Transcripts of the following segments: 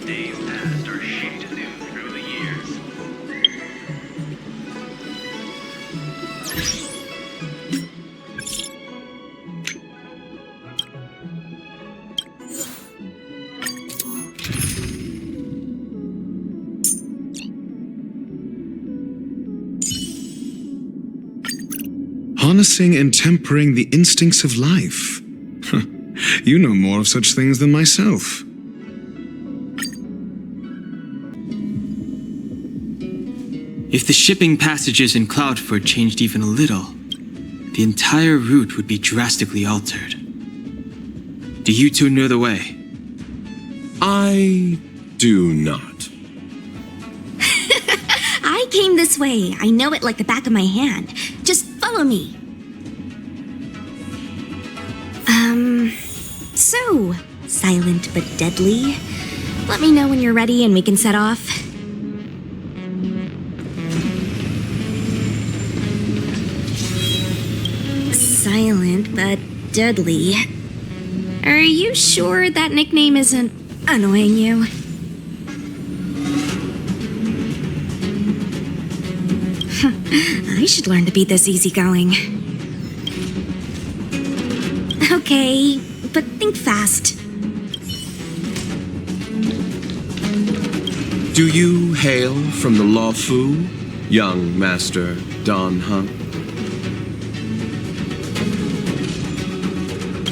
Days past are shitty to do through the years. Harnessing and tempering the instincts of life. You know more of such things than myself. If the shipping passages in Cloudford changed even a little, the entire route would be drastically altered. Do you two know the way? I do not. I came this way. I know it like the back of my hand. Just follow me. So, silent but deadly. Let me know when you're ready and we can set off. Silent but deadly. Are you sure that nickname isn't annoying you? I should learn to be this easygoing. Okay, but think fast. Do you hail from the Law Fu, young Master Don Hung?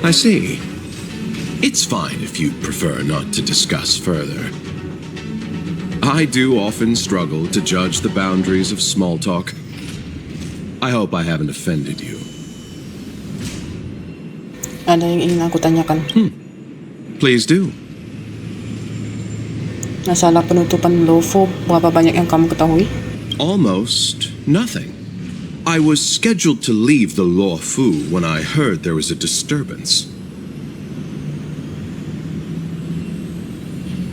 I see. It's fine if you prefer not to discuss further. I do often struggle to judge the boundaries of small talk. I hope I haven't offended you. Ada yang ingin aku tanyakan. Please do. Masalah penutupan Lofo, berapa banyak yang kamu ketahui? Almost nothing. I was scheduled to leave the Law Fu when I heard there was a disturbance.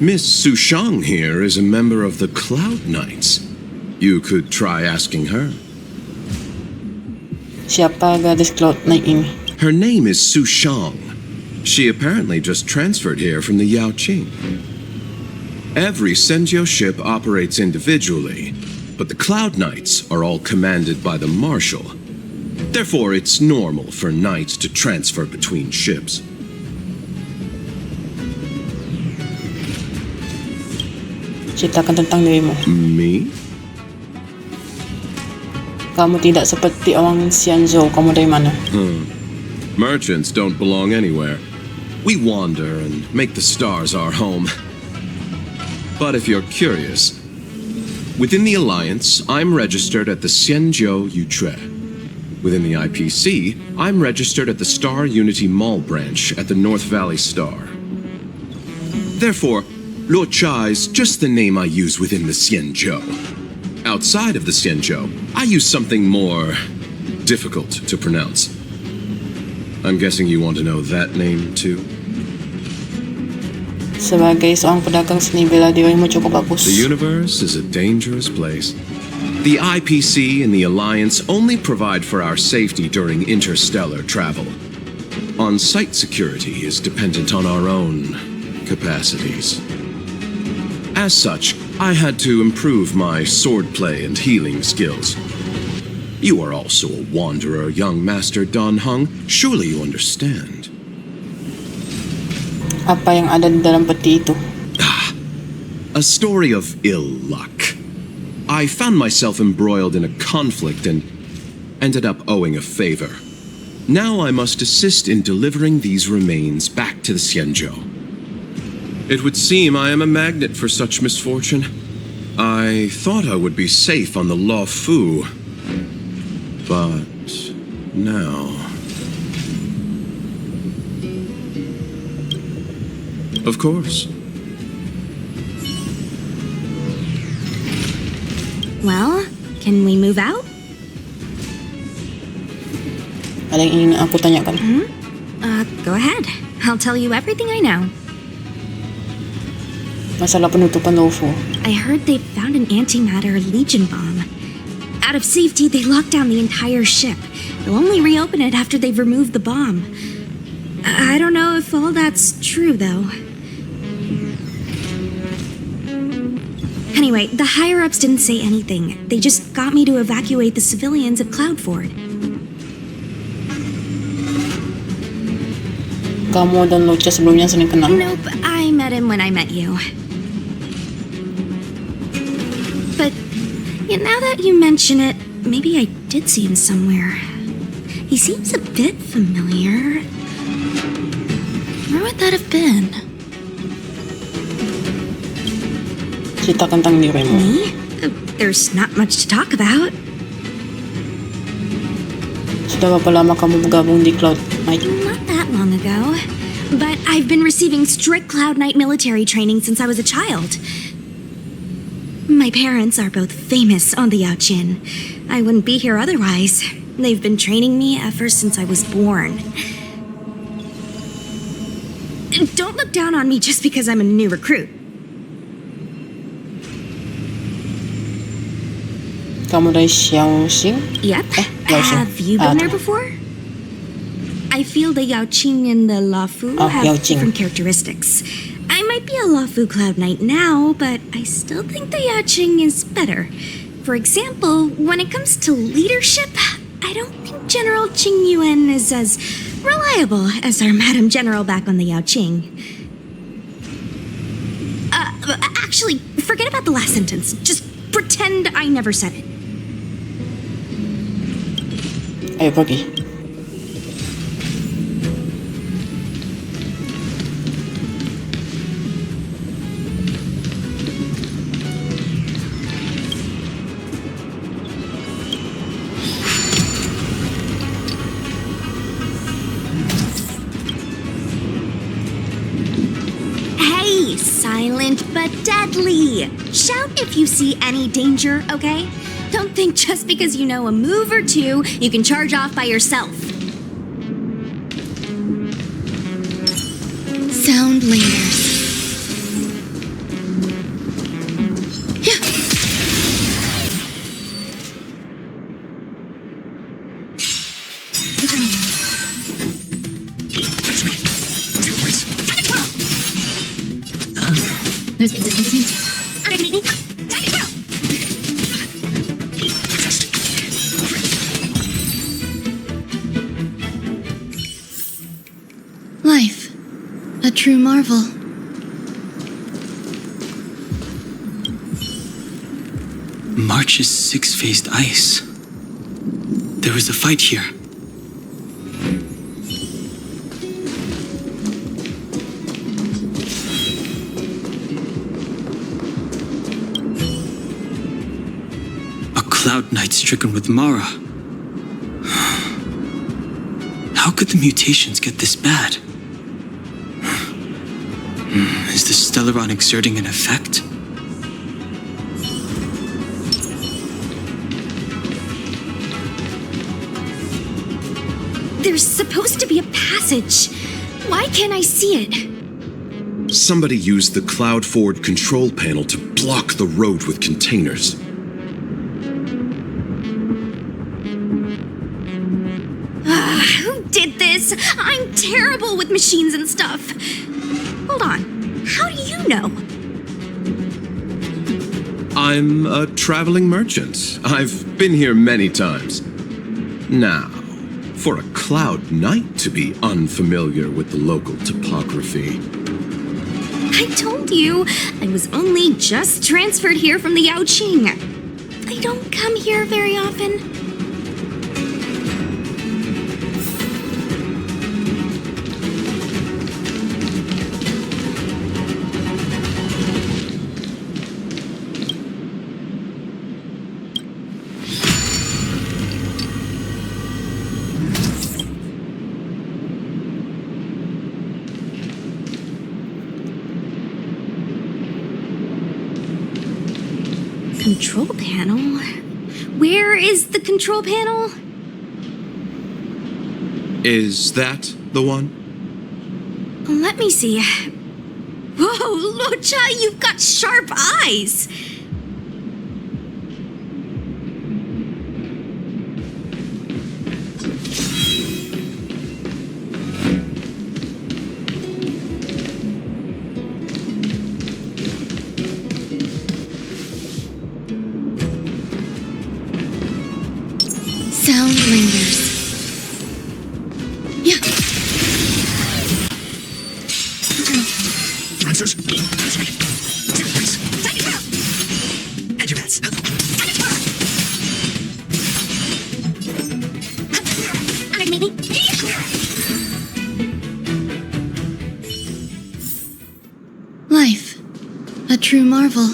Miss Sushang here is a member of the Cloud Knights. You could try asking her. Siapa gadis Cloud Knight ini? Her name is Sushang. She apparently just transferred here from the Yaoqing. Every Senjou ship operates individually, but the Cloud Knights are all commanded by the Marshal. Therefore, it's normal for knights to transfer between ships. Ceritakan tentang dirimu. Me? Kamu tidak seperti orang Xianzhou. Kamu dari mana? Merchants don't belong anywhere. We wander and make the stars our home. But if you're curious, within the Alliance, I'm registered at the Xianzhou Yutre. Within the IPC, I'm registered at the Star Unity Mall branch at the North Valley Star. Therefore, Luo Cha is just the name I use within the Xianzhou. Outside of the Xianzhou, I use something more difficult to pronounce. I'm guessing you want to know that name too? Sebagai seorang pedagang seni bela dirimu cukup bagus. The universe is a dangerous place. The IPC and the Alliance only provide for our safety during interstellar travel. On-site security is dependent on our own capacities. As such, I had to improve my swordplay and healing skills. You are also a wanderer, young Master Don Hung. Surely you understand. Apa yang ada di dalam peti itu? A story of ill luck. I found myself embroiled in a conflict and ended up owing a favor. Now I must assist in delivering these remains back to the Xianzhou. It would seem I am a magnet for such misfortune. I thought I would be safe on the Law Fu, but now... Of course. Well, can we move out? Ada yang ingin aku tanyakan? Go ahead. I'll tell you everything I know. Masalah penutupan Lofo. I heard they found an antimatter Legion bomb. Out of safety, they locked down the entire ship. They'll only reopen it after they've removed the bomb. I don't know if all that's true, though. Anyway, the higher-ups didn't say anything. They just got me to evacuate the civilians of Cloudford. Kamu dan Lucha sebelumnya sering kenal? Nope, I met him when I met you. But now that you mention it, maybe I did see him somewhere. He seems a bit familiar. Where would that have been? Cerita tentang dirimu. Me? There's not much to talk about. Sudah berapa lama kamu bergabung di Cloud Knight? Not that long ago. But I've been receiving strict Cloud Knight military training since I was a child. My parents are both famous on the Yaojin. I wouldn't be here otherwise. They've been training me ever since I was born. Don't look down on me just because I'm a new recruit. Kamu dari Xiaoxing? Yep. Yaoxing. Have you been there before? I feel the Yaoqing and the Lafu have Yaoqing. different characteristics. I might be a Lafu Cloud Knight now, but I still think the Yaoqing is better. For example, when it comes to leadership, I don't think General Qing Yuan is as reliable as our Madam General back on the Yaoqing. Actually, forget about the last sentence. Just pretend I never said it. Ayo pergi. Hey, silent but deadly. Shout if you see any danger, okay? Don't think just because you know a move or two, you can charge off by yourself. Soundlanders. Life, a true marvel. March's six-faced ice. There was a fight here. A Cloud Knight stricken with Mara. How could the mutations get this bad? Is the Stellaron exerting an effect? There's supposed to be a passage. Why can't I see it? Somebody used the Cloudford control panel to block the road with containers. Who did this? I'm terrible with machines and stuff. Hold on. How do you know? I'm a traveling merchant. I've been here many times. Now, for a Cloud Knight to be unfamiliar with the local topography. I told you, I was only just transferred here from the Yaoqing. I don't come here very often. Control panel? Where is the control panel? Is that the one? Let me see. Whoa, Lucha, you've got sharp eyes. Life, a true marvel.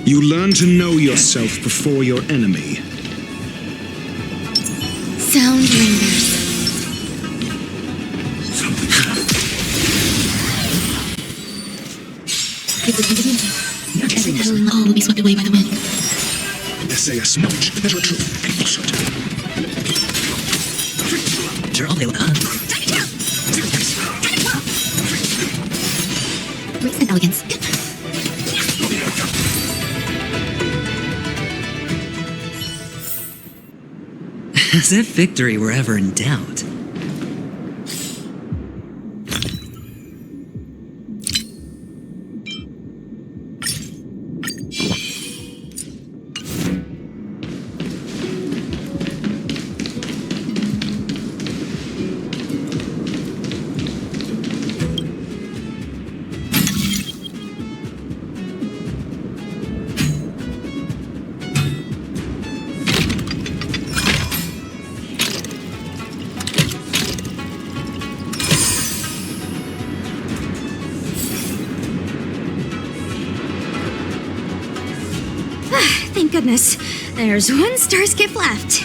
You learn to know yourself before your enemy. Sound lingers. All will be swept away by the wind. SAS knowledge, measure truth, and falsehood. Grace and elegance. As if victory were ever in doubt. Thank goodness. There's one star skiff left.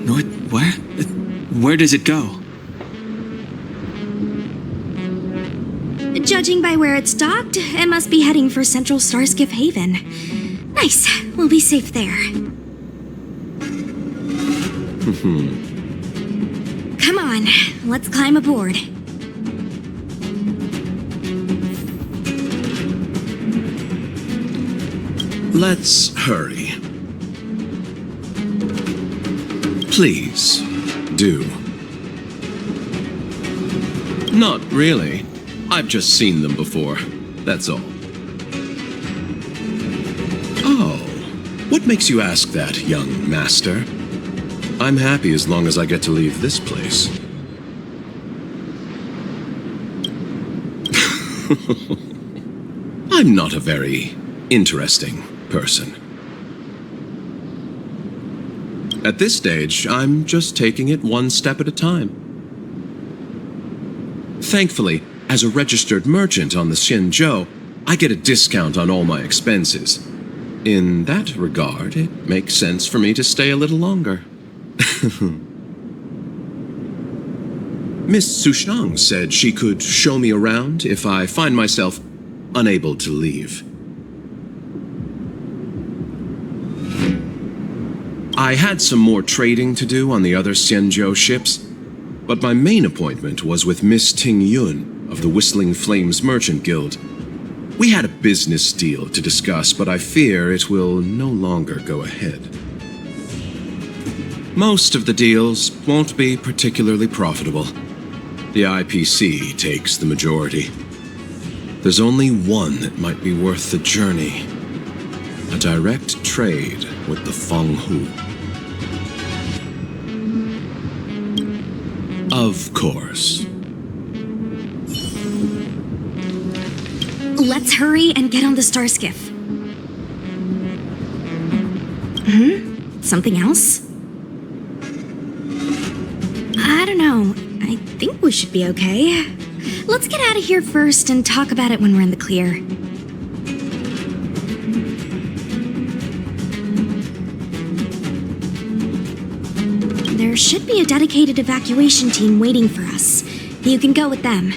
What? Where? Where does it go? Judging by where it's docked, it must be heading for Central Starskiff Haven. Nice. We'll be safe there. Come on, let's climb aboard. Let's hurry. Please, do. Not really. I've just seen them before. That's all. Oh, what makes you ask that, young master? I'm happy as long as I get to leave this place. I'm not a very interesting person. At this stage, I'm just taking it one step at a time. Thankfully, as a registered merchant on the Xinzhou, I get a discount on all my expenses. In that regard, it makes sense for me to stay a little longer. Miss Sushang said she could show me around if I find myself unable to leave. I had some more trading to do on the other Xinzhou ships, but my main appointment was with Miss Ting Yun of the Whistling Flames Merchant Guild. We had a business deal to discuss, but I fear it will no longer go ahead. Most of the deals won't be particularly profitable. The IPC takes the majority. There's only one that might be worth the journey. A direct trade with the Fenghu. Of course. Let's hurry and get on the star skiff. Something else? I don't know. I think we should be okay. Let's get out of here first and talk about it when we're in the clear. There should be a dedicated evacuation team waiting for us. You can go with them.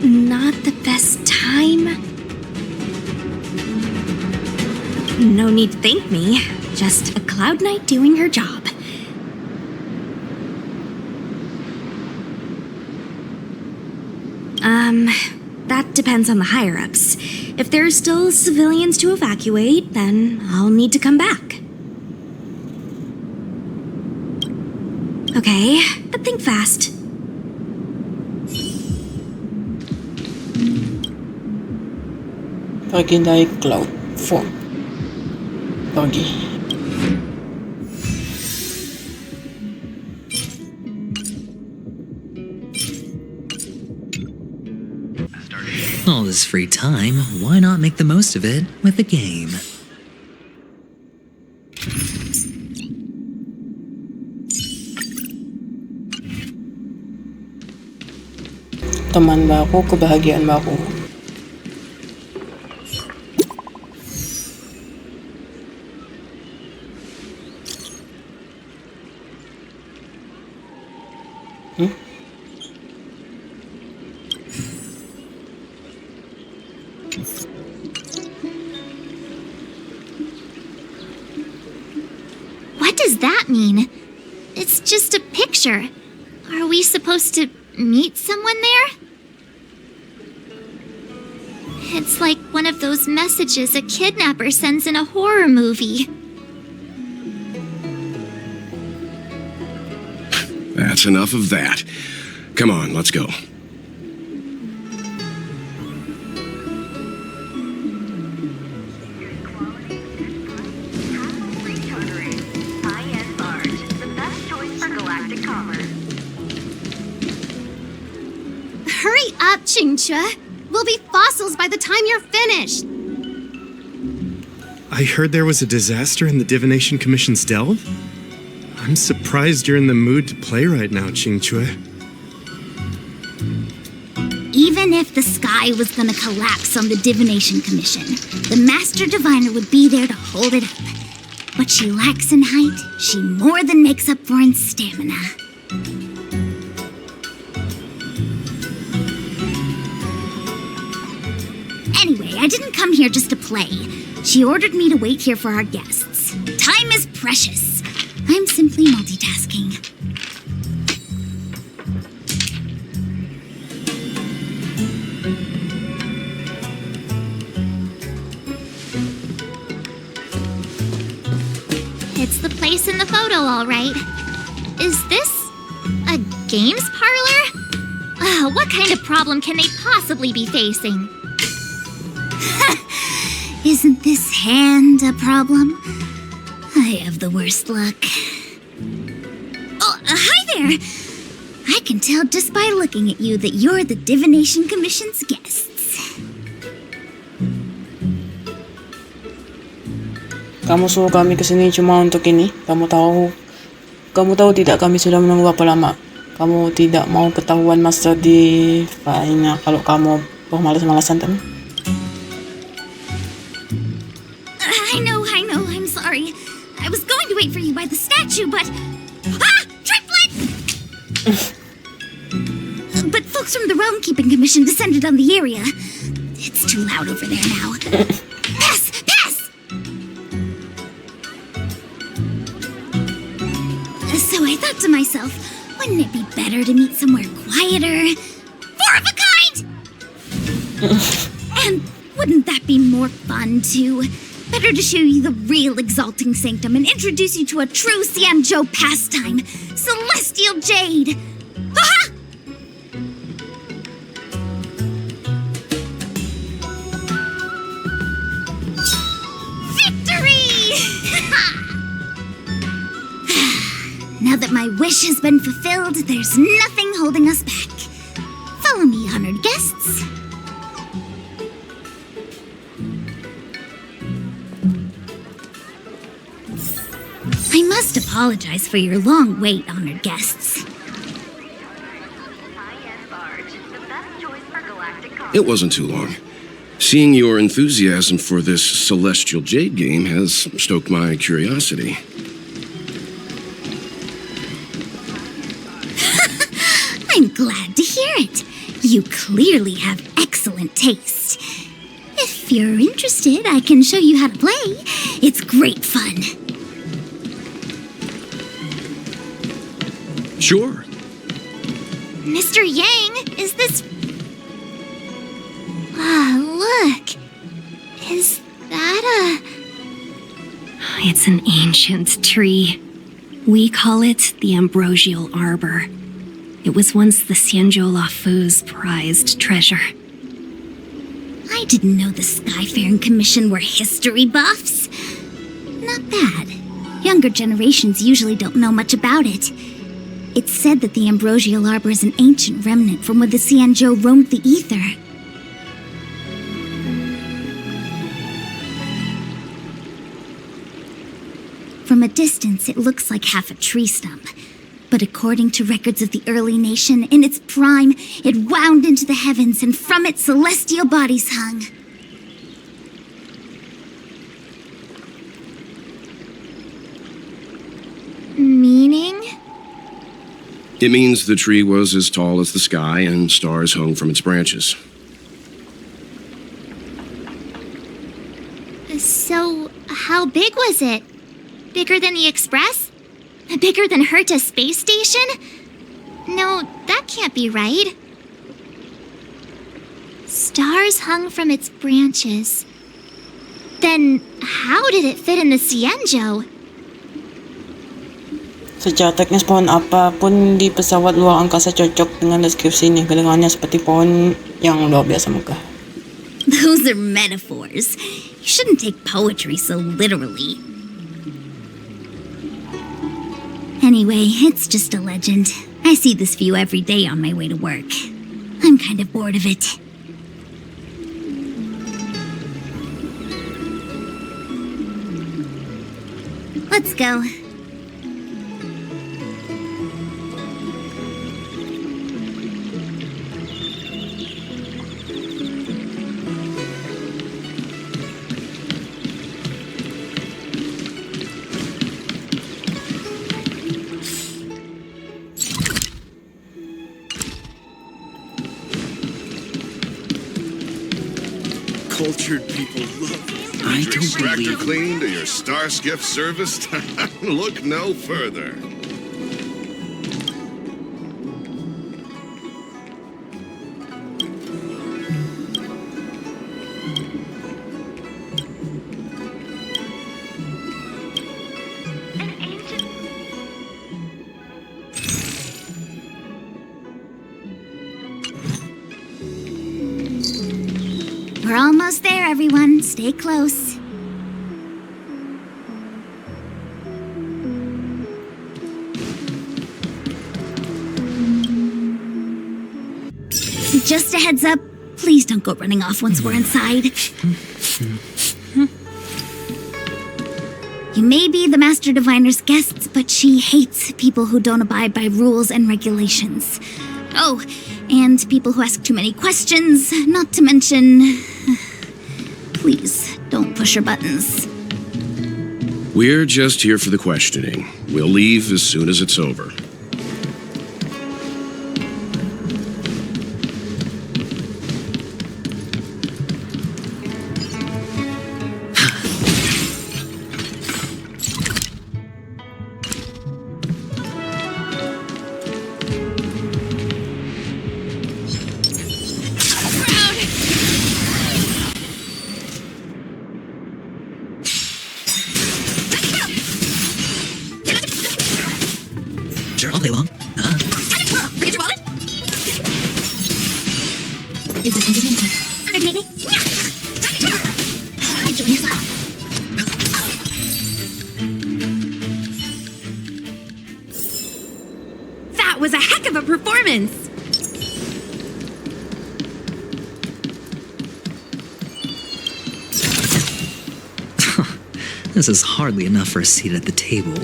Not the best time? No need to thank me. Just a Cloud Knight doing her job. that depends on the higher-ups. If there are still civilians to evacuate, then I'll need to come back. Okay, but think fast. Pergi naik cloud 4. Pergi. All this free time, why not make the most of it with a game? Teman ba ako? Kebahagian ba ako? What does that mean? It's just a picture. Are we supposed to meet someone there? It's like one of those messages a kidnapper sends in a horror movie. That's enough of that. Come on, let's go. High-end barge, the best choice for galactic commerce. Hurry up, Chingchua. We'll be fossils by the time you're finished. I heard there was a disaster in the Divination Commission's delve? I'm surprised you're in the mood to play right now, Chingchue. Even if the sky was gonna collapse on the Divination Commission, the Master Diviner would be there to hold it up. What she lacks in height, she more than makes up for in stamina. Anyway, I didn't come here just to play. She ordered me to wait here for our guests. Time is precious. I'm simply multitasking. It's the place in the photo, all right. Is this a games parlor? What kind of problem can they possibly be facing? Isn't this hand a problem? I have the worst luck. Oh, hi there! I can tell just by looking at you that you're the Divination Commission's guests. Kamu suruh kami kesini cuma untuk ini. Kamu tahu tidak kami sudah menunggu berapa lama. Kamu tidak mau ketahuan Master Divine kalau kamu bermalas-malasan, Teman. I know, I'm sorry. I was going to wait for you by the statue, but... Ah! Triplet! But folks from the Realm Keeping Commission descended on the area. It's too loud over there now. Pass! So I thought to myself, wouldn't it be better to meet somewhere quieter? Four of a kind! And wouldn't that be more fun, too? Better to show you the real Exalting Sanctum and introduce you to a true Xianzhou pastime, Celestial Jade! Ha-ha! Victory! Now that my wish has been fulfilled, there's nothing holding us back. Follow me, honored guests. I must apologize for your long wait, honored guests. High-end barge, the best choice for galactic commerce. It wasn't too long. Seeing your enthusiasm for this Celestial Jade game has stoked my curiosity. I'm glad to hear it. You clearly have excellent taste. If you're interested, I can show you how to play. It's great fun. Sure. Mr. Yang, is this... Look! Is that It's an ancient tree. We call it the Ambrosial Arbor. It was once the Xianzhou Lafu's prized treasure. I didn't know the Skyfaring Commission were history buffs. Not bad. Younger generations usually don't know much about it. It's said that the Ambrosial Arbor is an ancient remnant from when the Xianzhou roamed the ether. From a distance, it looks like half a tree stump. But according to records of the early nation, in its prime, it wound into the heavens and from it celestial bodies hung. Meaning? It means the tree was as tall as the sky and stars hung from its branches. So, how big was it? Bigger than the Express? Bigger than Herta Space Station? No, that can't be right. Stars hung from its branches. Then, how did it fit in the Xianzhou? Secara teknis pohon apapun di pesawat luar angkasa cocok dengan deskripsi ini. Kedengarannya seperti pohon yang luar biasa megah. Those are metaphors. You shouldn't take poetry so literally. Anyway, it's just a legend. I see this view every day on my way to work. I'm kind of bored of it. Let's go. Cultured people love it. I don't Extractor believe... clean to your star skiff service? Look no further. We're almost there, everyone. Stay close. Just a heads up, please don't go running off once we're inside. You may be the Master Diviner's guests, but she hates people who don't abide by rules and regulations. Oh, and people who ask too many questions, not to mention... Please, don't push your buttons. We're just here for the questioning. We'll leave as soon as it's over. Sure, I'll play along. Get your wallet? That was a heck of a performance! This is hardly enough for a seat at the table.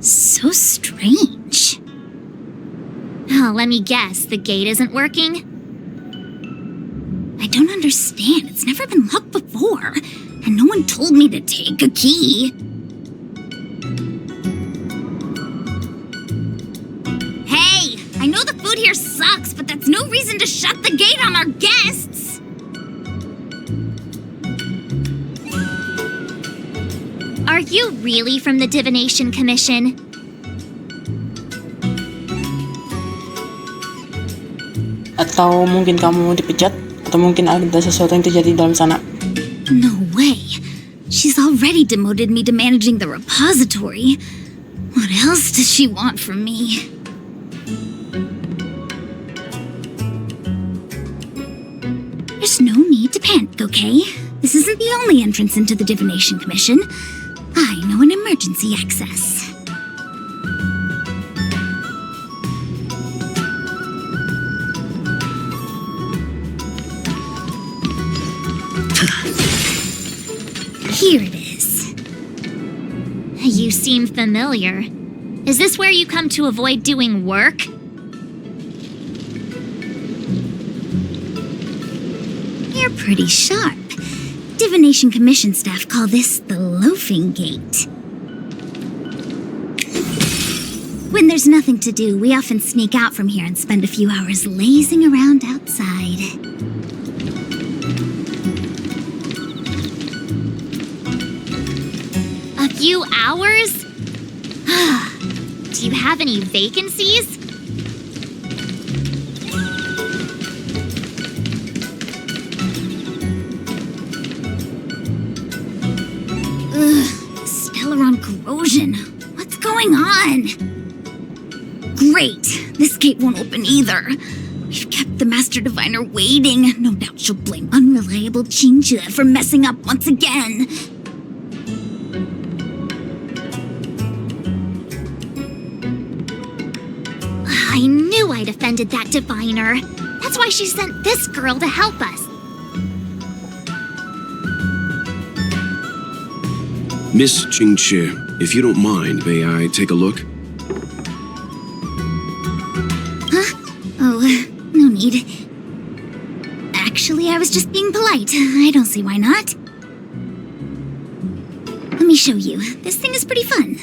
So strange. Oh, let me guess, the gate isn't working? I don't understand. It's never been locked before, and no one told me to take a key. Hey, I know the food here sucks, but that's no reason to shut the gate on our guests. Are you really from the Divination Commission? Atau mungkin kamu dipecat? Atau mungkin ada sesuatu yang terjadi dalam sana? No way. She's already demoted me to managing the repository. What else does she want from me? There's no need to panic, okay? This isn't the only entrance into the Divination Commission. I know an emergency access. Here it is. You seem familiar. Is this where you come to avoid doing work? You're pretty sharp. Divination Commission staff call this the loafing gate. When there's nothing to do, we often sneak out from here and spend a few hours lazing around outside. A few hours? Do you have any vacancies? Stellar on corrosion. What's going on? Great. This gate won't open either. We've kept the Master Diviner waiting. No doubt she'll blame unreliable Chincha for messing up once again. I knew I'd offended that diviner. That's why she sent this girl to help us. Miss Qingqi, if you don't mind, may I take a look? Huh? Oh, no need. Actually, I was just being polite. I don't see why not. Let me show you. This thing is pretty fun.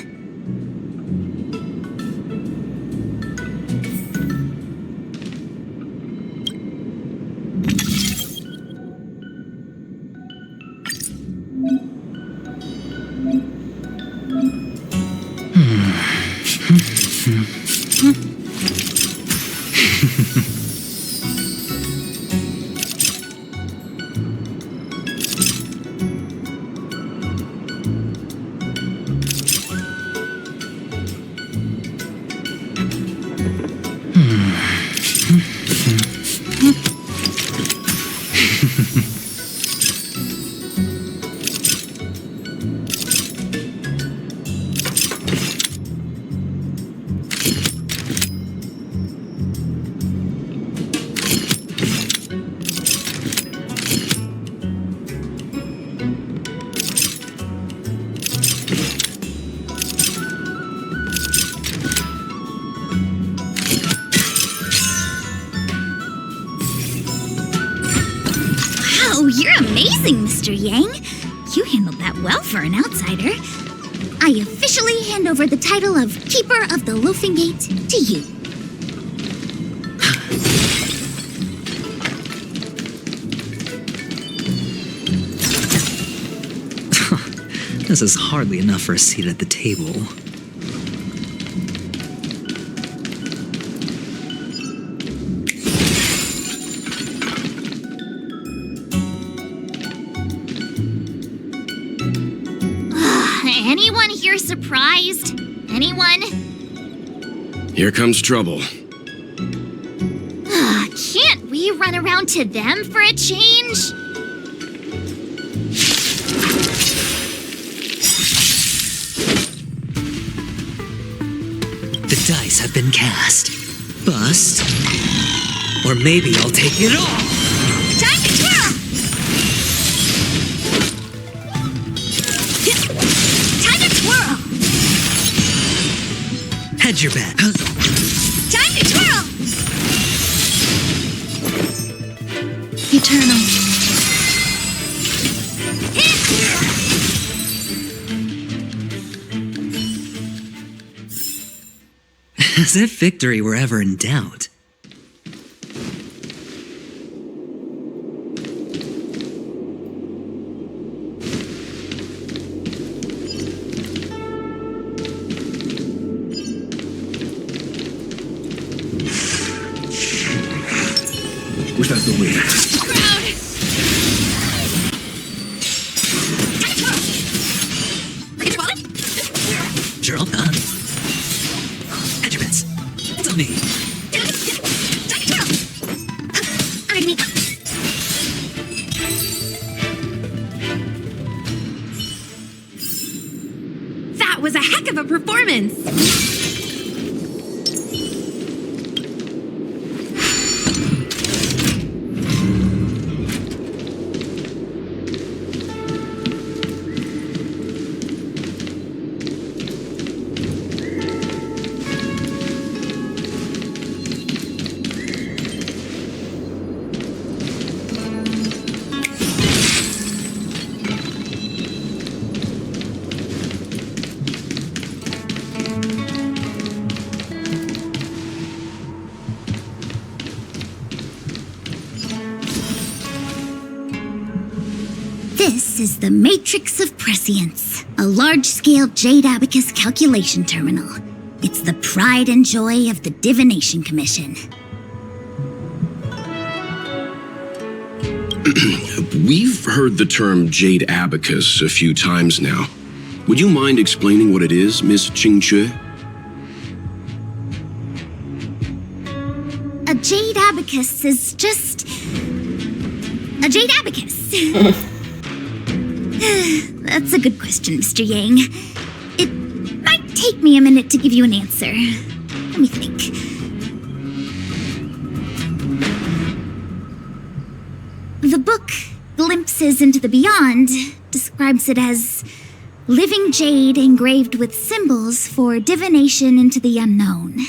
You're amazing, Mr. Yang. You handled that well for an outsider. I officially hand over the title of Keeper of the Loafing Gate to you. This is hardly enough for a seat at the table. Anyone here surprised? Anyone? Here comes trouble. Can't we run around to them for a change? The dice have been cast. Bust. Or maybe I'll take it all. Time to twirl! Time to twirl! Hedge your bet. Time to twirl! Eternal. As if victory were ever in doubt. without the wind. Get your wallet? Sure, hold on. And your bets. It's on me. That was a heck of a performance! This is the Matrix of Prescience, a large-scale Jade Abacus calculation terminal. It's the pride and joy of the Divination Commission. We've heard the term Jade Abacus a few times now. Would you mind explaining what it is, Miss Qingque? A Jade Abacus is just... a Jade Abacus. That's a good question, Mr. Yang. It might take me a minute to give you an answer. Let me think. The book, Glimpses into the Beyond, describes it as living jade engraved with symbols for divination into the unknown.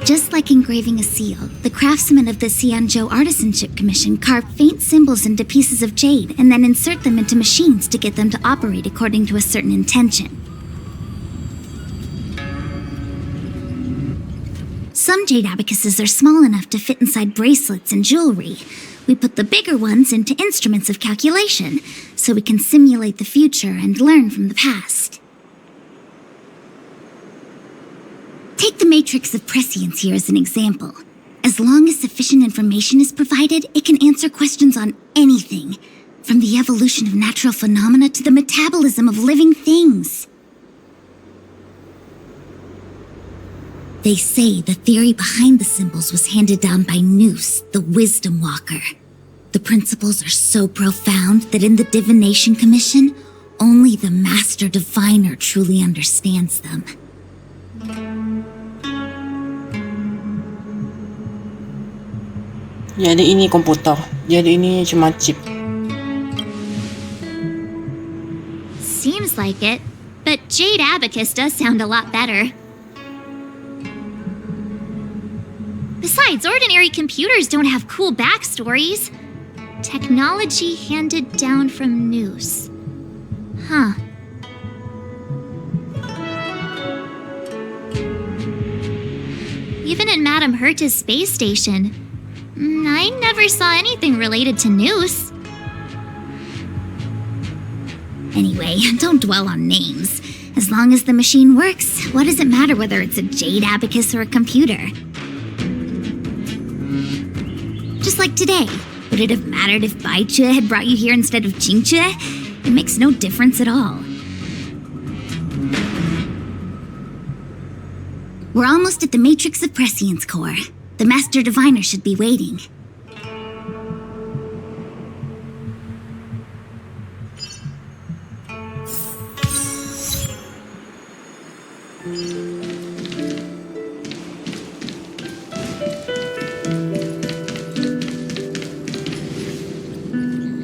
Just like engraving a seal, the craftsmen of the Xianzhou Artisanship Commission carve faint symbols into pieces of jade and then insert them into machines to get them to operate according to a certain intention. Some jade abacuses are small enough to fit inside bracelets and jewelry. We put the bigger ones into instruments of calculation, so we can simulate the future and learn from the past. Take the Matrix of Prescience here as an example. As long as sufficient information is provided, it can answer questions on anything, from the evolution of natural phenomena to the metabolism of living things. They say the theory behind the symbols was handed down by Nous, the Wisdom Walker. The principles are so profound that in the Divination Commission, only the Master Diviner truly understands them. Jadi ini komputer. Jadi ini cuma chip. Seems like it, but Jade Abacus does sound a lot better. Besides, ordinary computers don't have cool backstories. Technology handed down from Nous. Huh. Even in Madame Herta's space station, I never saw anything related to Nous. Anyway, don't dwell on names. As long as the machine works, what does it matter whether it's a Jade Abacus or a computer? Just like today, would it have mattered if Baichue had brought you here instead of Qingque? It makes no difference at all. We're almost at the Matrix of Prescience core. The Master Diviner should be waiting.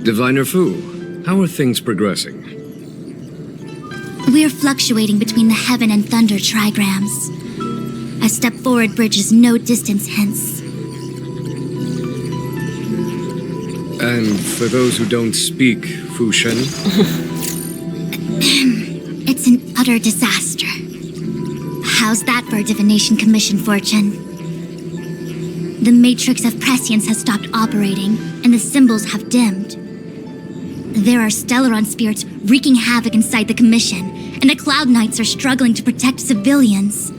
Diviner Fu, how are things progressing? We're fluctuating between the heaven and thunder trigrams. A step forward bridges no distance hence. And for those who don't speak Fushen? It's an utter disaster. How's that for a Divination Commission fortune? The Matrix of Prescience has stopped operating, and the symbols have dimmed. There are Stellaron spirits wreaking havoc inside the Commission, and the Cloud Knights are struggling to protect civilians.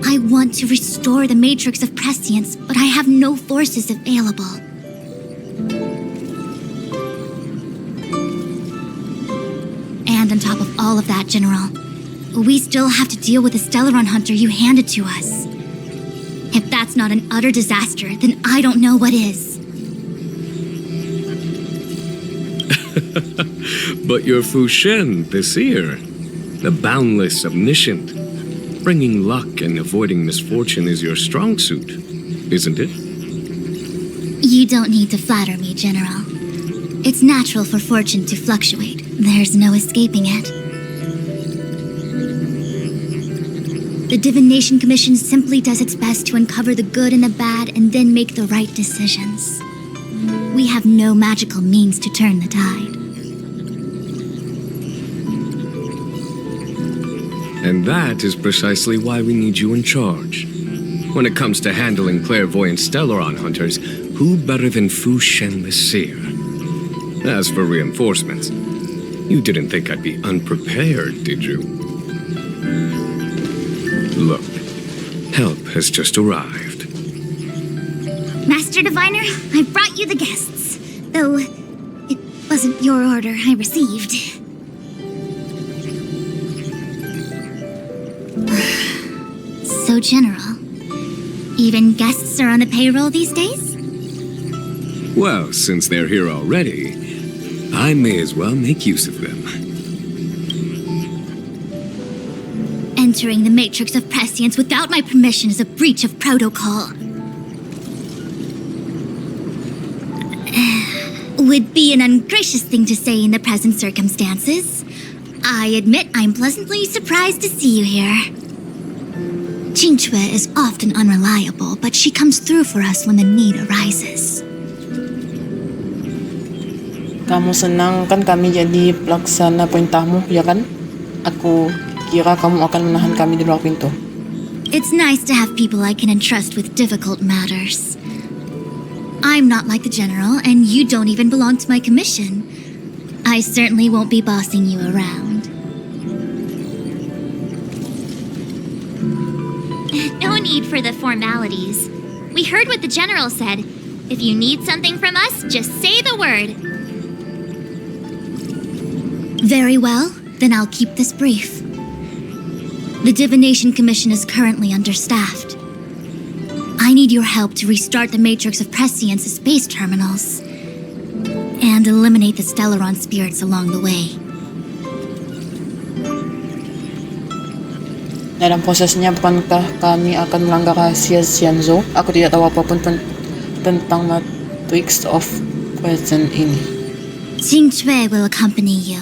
I want to restore the matrix of prescience, but I have no forces available. And on top of all of that, General, we still have to deal with the Stellaron Hunter you handed to us. If that's not an utter disaster, then I don't know what is. But you're Fu Shen, the seer, the boundless, omniscient. Bringing luck and avoiding misfortune is your strong suit, isn't it? You don't need to flatter me, General. It's natural for fortune to fluctuate. There's no escaping it. The Divination Commission simply does its best to uncover the good and the bad and then make the right decisions. We have no magical means to turn the tide. And that is precisely why we need you in charge. When it comes to handling clairvoyant Stellaron hunters, who better than Fu Shen the Seer? As for reinforcements, you didn't think I'd be unprepared, did you? Look, help has just arrived. Master Diviner, I brought you the guests. Though, it wasn't your order I received. So, General, even guests are on the payroll these days? Well, since they're here already, I may as well make use of them. Entering the matrix of prescience without my permission is a breach of protocol. Would be an ungracious thing to say in the present circumstances. I admit I'm pleasantly surprised to see you here. Qingque is often unreliable, but she comes through for us when the need arises. Kamu senang kan kami jadi pelaksana perintahmu, ya kan? Aku kira kamu akan menahan kami di luar pintu. It's nice to have people I can entrust with difficult matters. I'm not like the General, and you don't even belong to my commission. I certainly won't be bossing you around. No need for the formalities. We heard what the General said. If you need something from us, just say the word. Very well, then I'll keep this brief. The Divination Commission is currently understaffed. I need your help to restart the matrix of prescience's space terminals and eliminate the Stellaron spirits along the way. Dalam prosesnya, bukankah kami akan melanggar rahasia Xianzhou? Aku tidak tahu apapun tentang matrix of presence ini. Qingque will accompany you.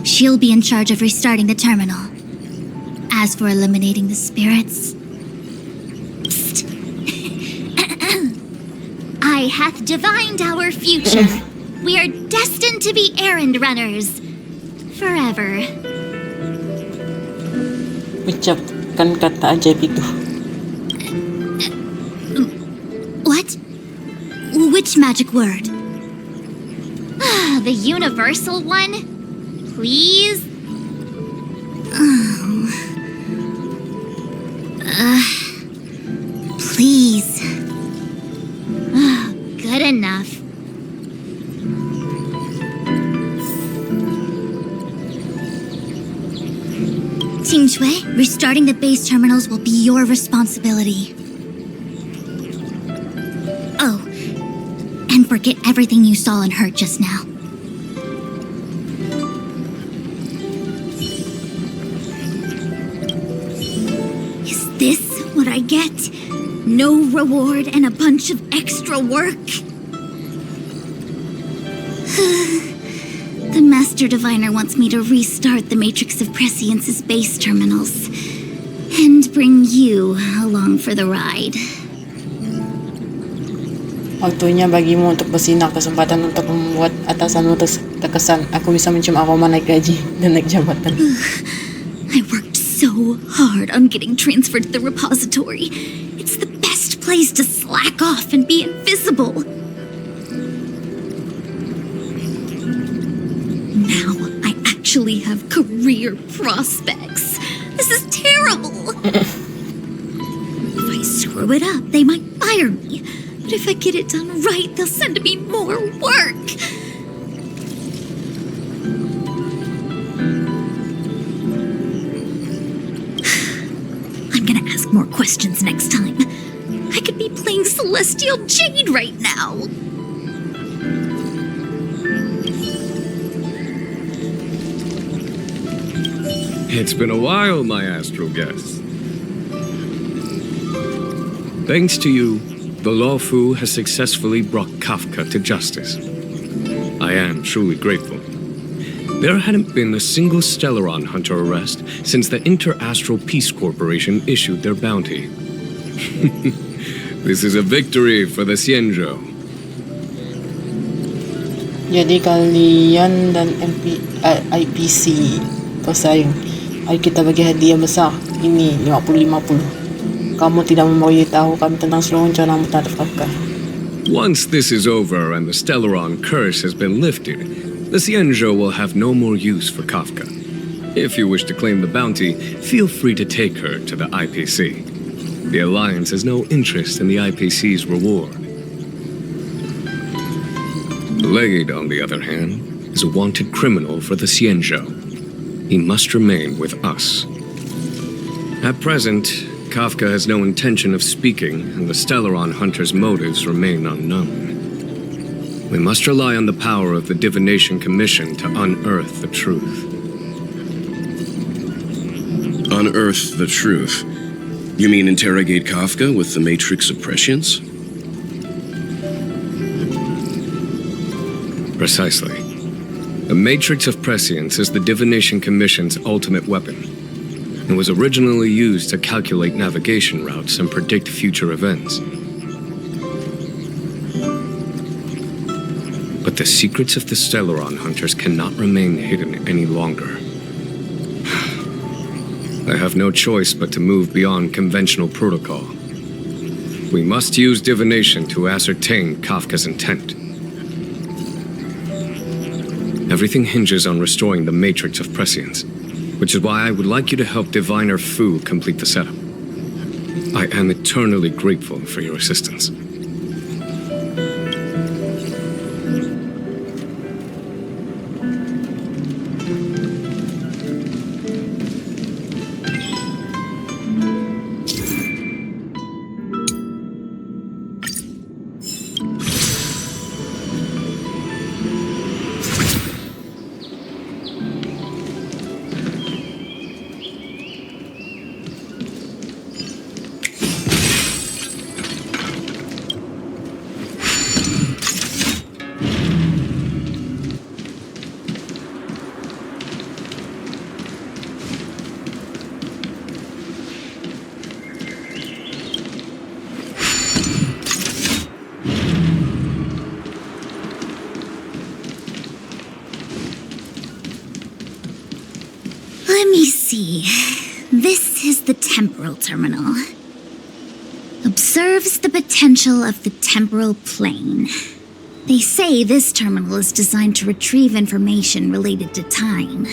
She'll be in charge of restarting the terminal. As for eliminating the spirits... I hath divined our future. We are destined to be errand runners. Forever. Ucapkan kata ajaib itu. What? Which magic word? The universal one? Please? Please. Good enough. Qingque, restarting the base terminals will be your responsibility. Oh, and forget everything you saw and heard just now. Is this what I get? No reward and a bunch of extra work? The Master Diviner wants me to restart the Matrix of Prescience's base terminals and bring you along for the ride. Waktunya bagimu untuk bersinar, kesempatan untuk membuat atasanmu terkesan. Aku bisa mencium aroma naik gaji dan naik jabatan. I worked so hard on getting transferred to the repository. It's the best place to slack off and be invisible. Now I actually have career prospects. This is terrible. screw it up, they might fire me. But if I get it done right, they'll send me more work. I'm gonna ask more questions next time. I could be playing Celestial Jade right now. It's been a while, my astral guest. Thanks to you, the Lawfu has successfully brought Kafka to justice. I am truly grateful. There hadn't been a single Stellaron hunter arrest since the Inter-Astral Peace Corporation issued their bounty. This is a victory for the Xianzhou. Jadi kalian dan IPC Kosayong, mari kita bagi hadiah besar. Ini 50-50. Kamu tidak memberitahu kami tentang seluruh rencanamu terhadap Kafka. Once this is over and the Stellaron curse has been lifted, the Xianzhou will have no more use for Kafka. If you wish to claim the bounty, feel free to take her to the IPC. The Alliance has no interest in the IPC's reward. Blade, on the other hand, is a wanted criminal for the Xianzhou. He must remain with us. At present, Kafka has no intention of speaking, and the Stellaron hunter's motives remain unknown. We must rely on the power of the Divination Commission to unearth the truth. Unearth the truth? You mean interrogate Kafka with the Matrix of Prescience? Precisely. The Matrix of Prescience is the Divination Commission's ultimate weapon, and was originally used to calculate navigation routes and predict future events. But the secrets of the Stellaron hunters cannot remain hidden any longer. I have no choice but to move beyond conventional protocol. We must use divination to ascertain Kafka's intent. Everything hinges on restoring the Matrix of Prescience, which is why I would like you to help Diviner Fu complete the setup. I am eternally grateful for your assistance. Let me see. This is the temporal terminal. Observes the potential of the temporal plane. They say this terminal is designed to retrieve information related to time.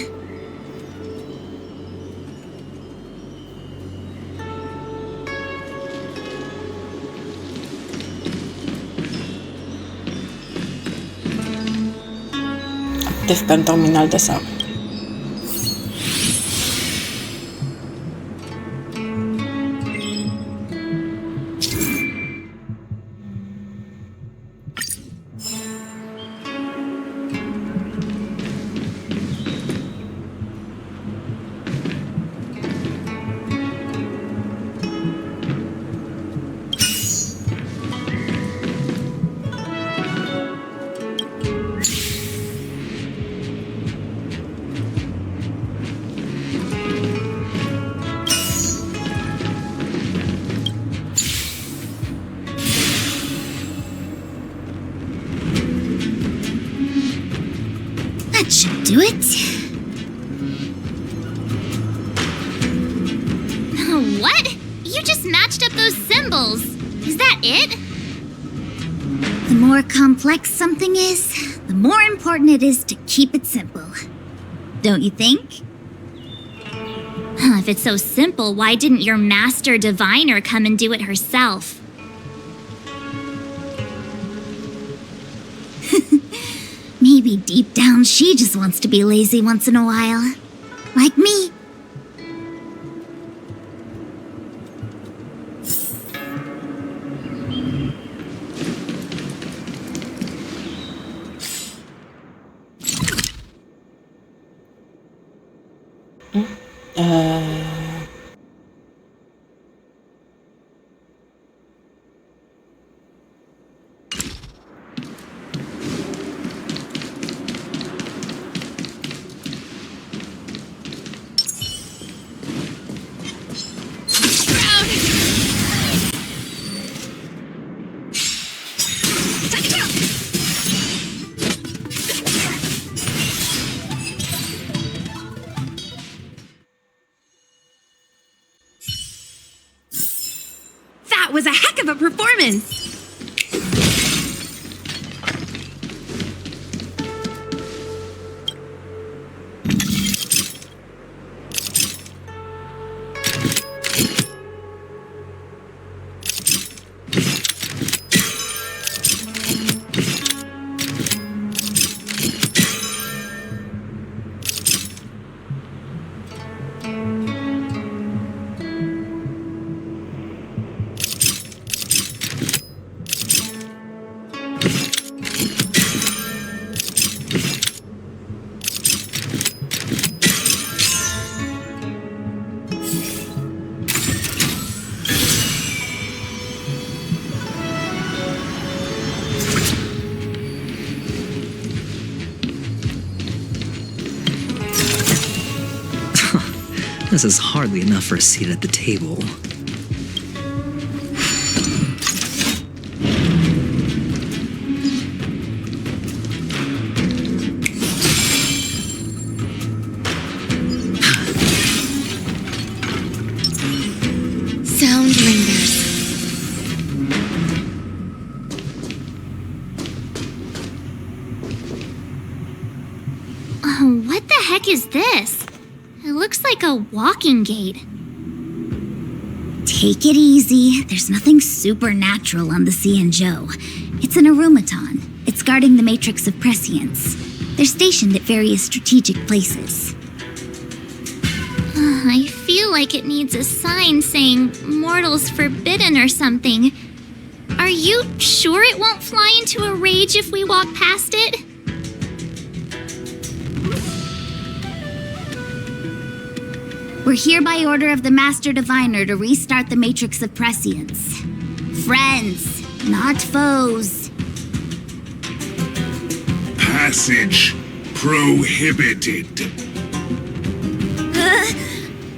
Aktifkan terminal dasar. That should do it. What? You just matched up those symbols. Is that it? The more complex something is, the more important it is to keep it simple. Don't you think? If it's so simple, why didn't your master diviner come and do it herself? Maybe deep down she just wants to be lazy once in a while. Like me. That was a heck of a performance! This is hardly enough for a seat at the table. Sound lingers. Oh, what the heck is this? It looks like a walking gate. Take it easy. There's nothing supernatural on the Cianzhou. It's an aromaton. It's guarding the matrix of prescience. They're stationed at various strategic places. I feel like it needs a sign saying mortals forbidden or something. Are you sure it won't fly into a rage if we walk past it? We're here by order of the Master Diviner to restart the Matrix of Prescience. Friends, not foes. Passage prohibited.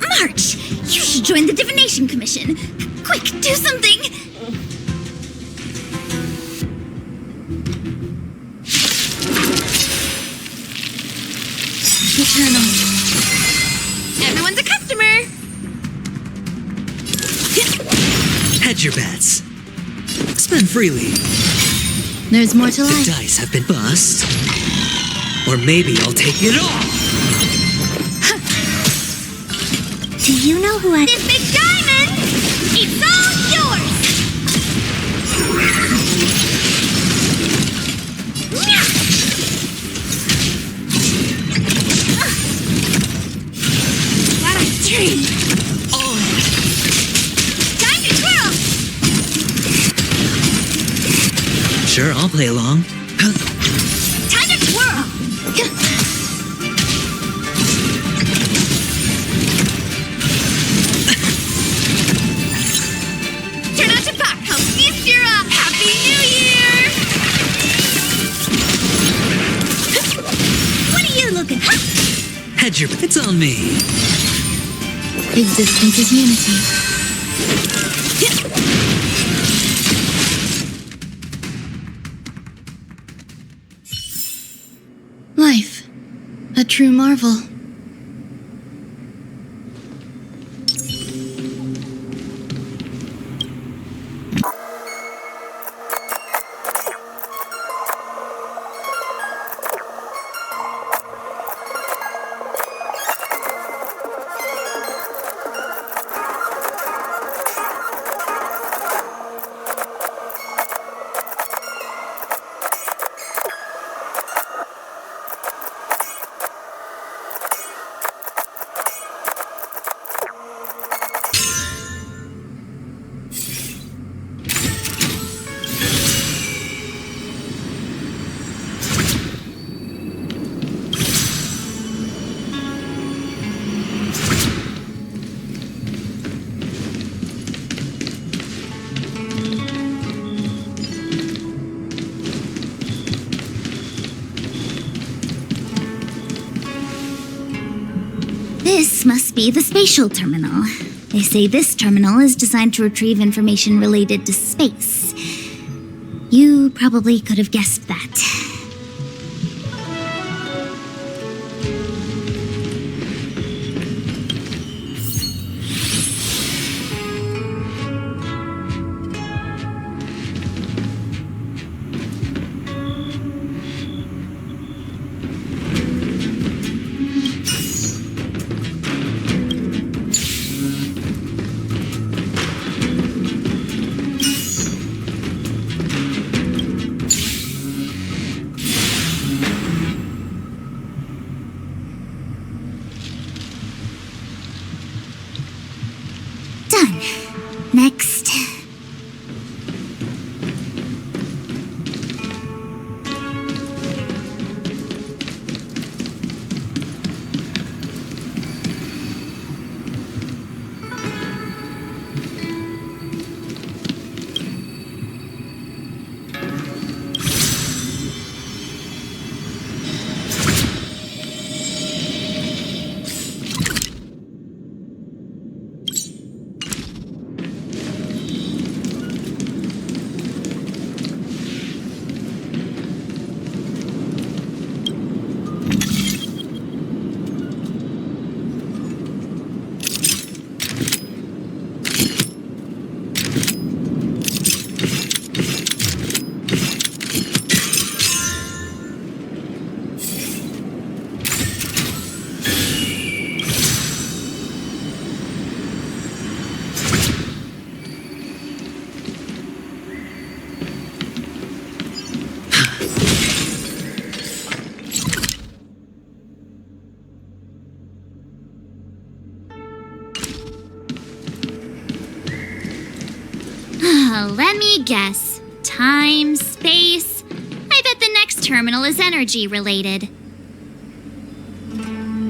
March! You should join the Divination Commission. Quick, do something! Eternal. Everyone's a customer! Hedge your bets. Spend freely. There's more to The life. dice have been bust. Or maybe I'll take it all. Do you know who I... This big diamond! It's all yours! What a dream! Time to twirl! Sure, I'll play along. Time to twirl! Turn out to pack house. Feast you're up. Happy New Year! What are you looking at? Hedge your bets on me. Existence is unity. Life. A true marvel. This must be the spatial terminal. They say this terminal is designed to retrieve information related to space. You probably could have guessed that. Done. Next. Let me guess. Time, space. I bet the next terminal is energy related.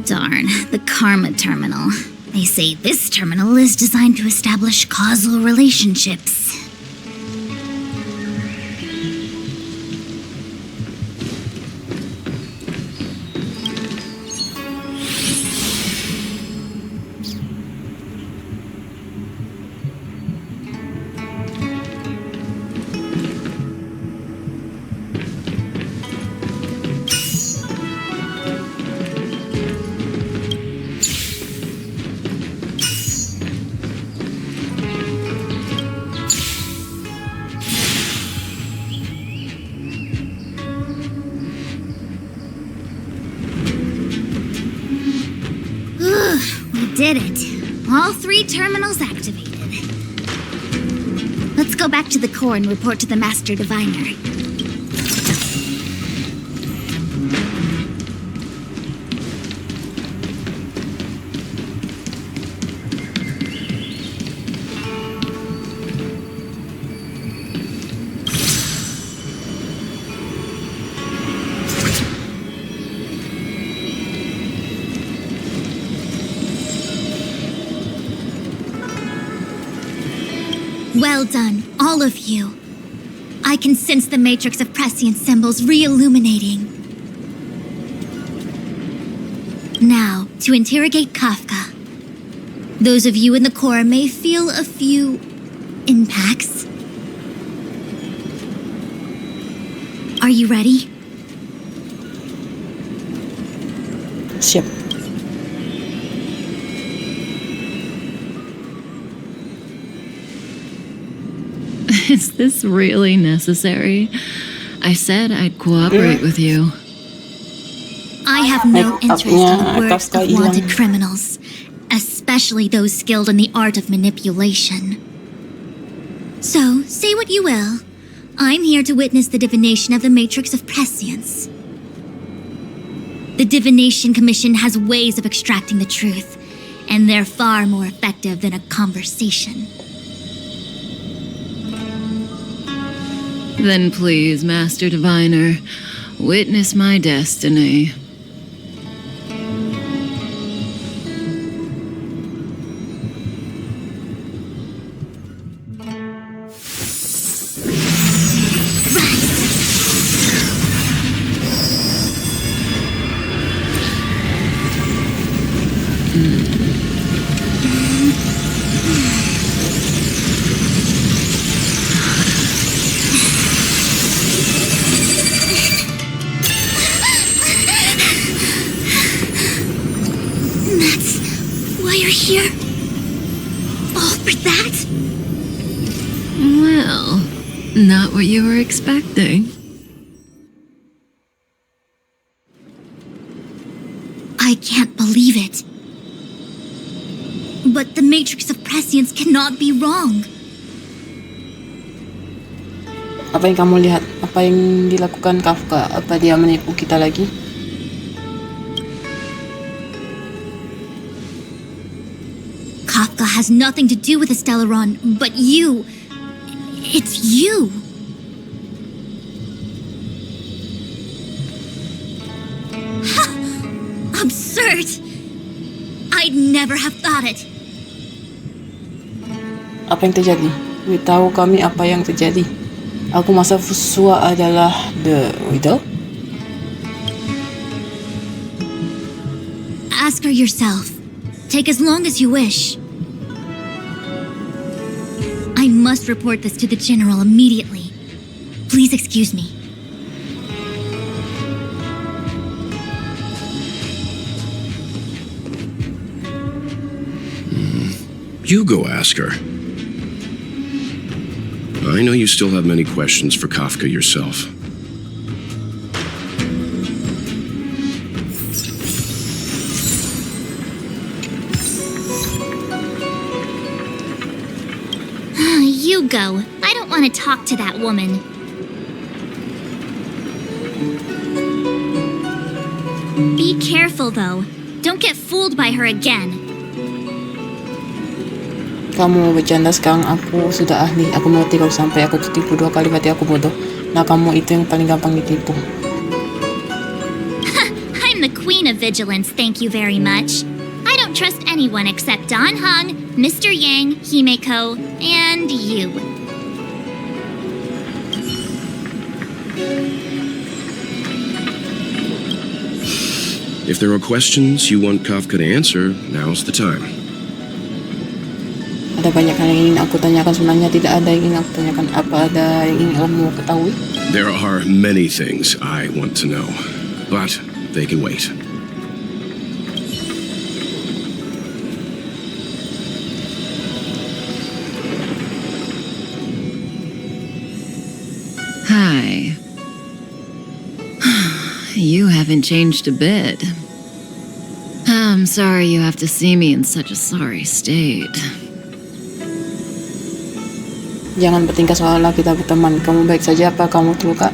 Darn, the Karma Terminal. They say this terminal is designed to establish causal relationships. We did it. All 3 terminals activated. Let's go back to the core and report to the Master Diviner. Well done, all of you. I can sense the matrix of prescient symbols re-illuminating. Now, to interrogate Kafka. Those of you in the core may feel a few impacts. Are you ready? Siap. Is this really necessary? I said I'd cooperate with you. I have no interest in the works of wanted criminals, especially those skilled in the art of manipulation. So, say what you will. I'm here to witness the divination of the Matrix of Prescience. The Divination Commission has ways of extracting the truth, and they're far more effective than a conversation. Then please, Master Diviner, witness my destiny. That's why you're here? All for that? Well, not what you were expecting. I can't believe it. But the Matrix of Prescience cannot be wrong. Apa yang kamu lihat? Apa yang dilakukan Kafka? Apa dia menipu kita lagi? Kafka has nothing to do with the Stellaron, but you. It's you. Ha! Absurd. I'd never have thought it. Apa yang terjadi? Beritahu kami apa yang terjadi. Aku masa Fusua adalah the widow? Ask her yourself. Take as long as you wish. I must report this to the General immediately. Please excuse me. You go ask her. I know you still have many questions for Kafka yourself. You go. I don't want to talk to that woman. Be careful, though. Don't get fooled by her again. Kamu bercanda sekarang, aku sudah ahli. Aku mengerti kalau sampai aku tertipu 2 kali berarti aku bodoh. Nah, kamu itu yang paling gampang ditipu. I'm the queen of vigilance, thank you very much. I don't trust anyone except Don Hung, Mr. Yang, Himeko, and you. If there are questions you want Kafka to answer, now's the time. Ada banyak hal yang ingin aku tanyakan, sebenarnya tidak ada yang ingin aku tanyakan. Apa ada yang ingin kamu ketahui? There are many things I want to know, but they can wait. Hi. You haven't changed a bit. I'm sorry you have to see me in such a sorry state. Jangan bertingkah seolah kita berteman. Kamu baik saja apa kamu terluka?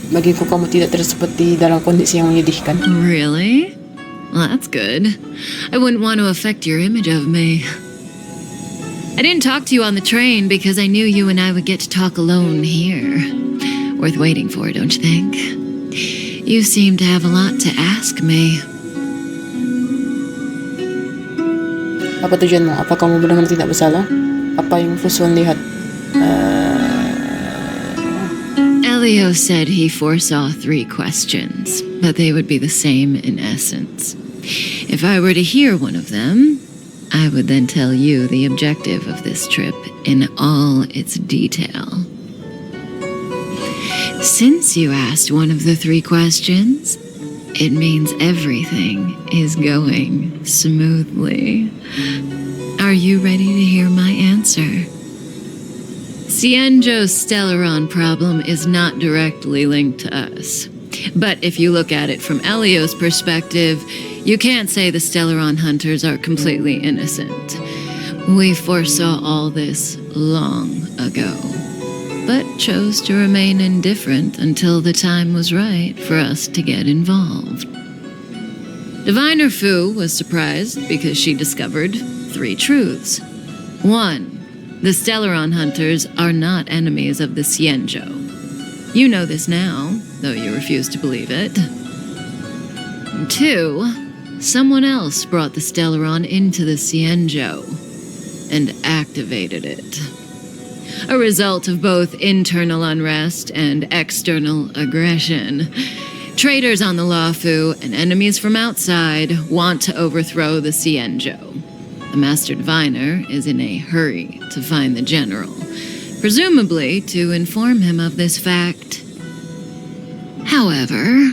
Bagiku kamu tidak terlihat seperti dalam kondisi yang menyedihkan. Really? Well, that's good. I wouldn't want to affect your image of me. I didn't talk to you on the train because I knew you and I would get to talk alone here. Worth waiting for, don't you think? You seem to have a lot to ask me. Apa tujuanmu? Apa kamu benar-benar tidak bersalah? Apa yang Fusuan lihat? Elio said he foresaw 3 questions, but they would be the same in essence. If I were to hear one of them, I would then tell you the objective of this trip in all its detail. Since you asked one of the 3 questions, it means everything is going smoothly. Are you ready to hear my answer? Cienjo's Stellaron problem is not directly linked to us. But if you look at it from Elio's perspective, you can't say the Stellaron hunters are completely innocent. We foresaw all this long ago, but chose to remain indifferent until the time was right for us to get involved. Diviner Fu was surprised because she discovered 3 truths. 1. The Stellaron hunters are not enemies of the Cienjo. You know this now, though you refuse to believe it. 2. Someone else brought the Stellaron into the Cienjo and activated it. A result of both internal unrest and external aggression. Traitors on the Luofu and enemies from outside want to overthrow the Xianzhou. The Master Diviner is in a hurry to find the general, presumably to inform him of this fact. However,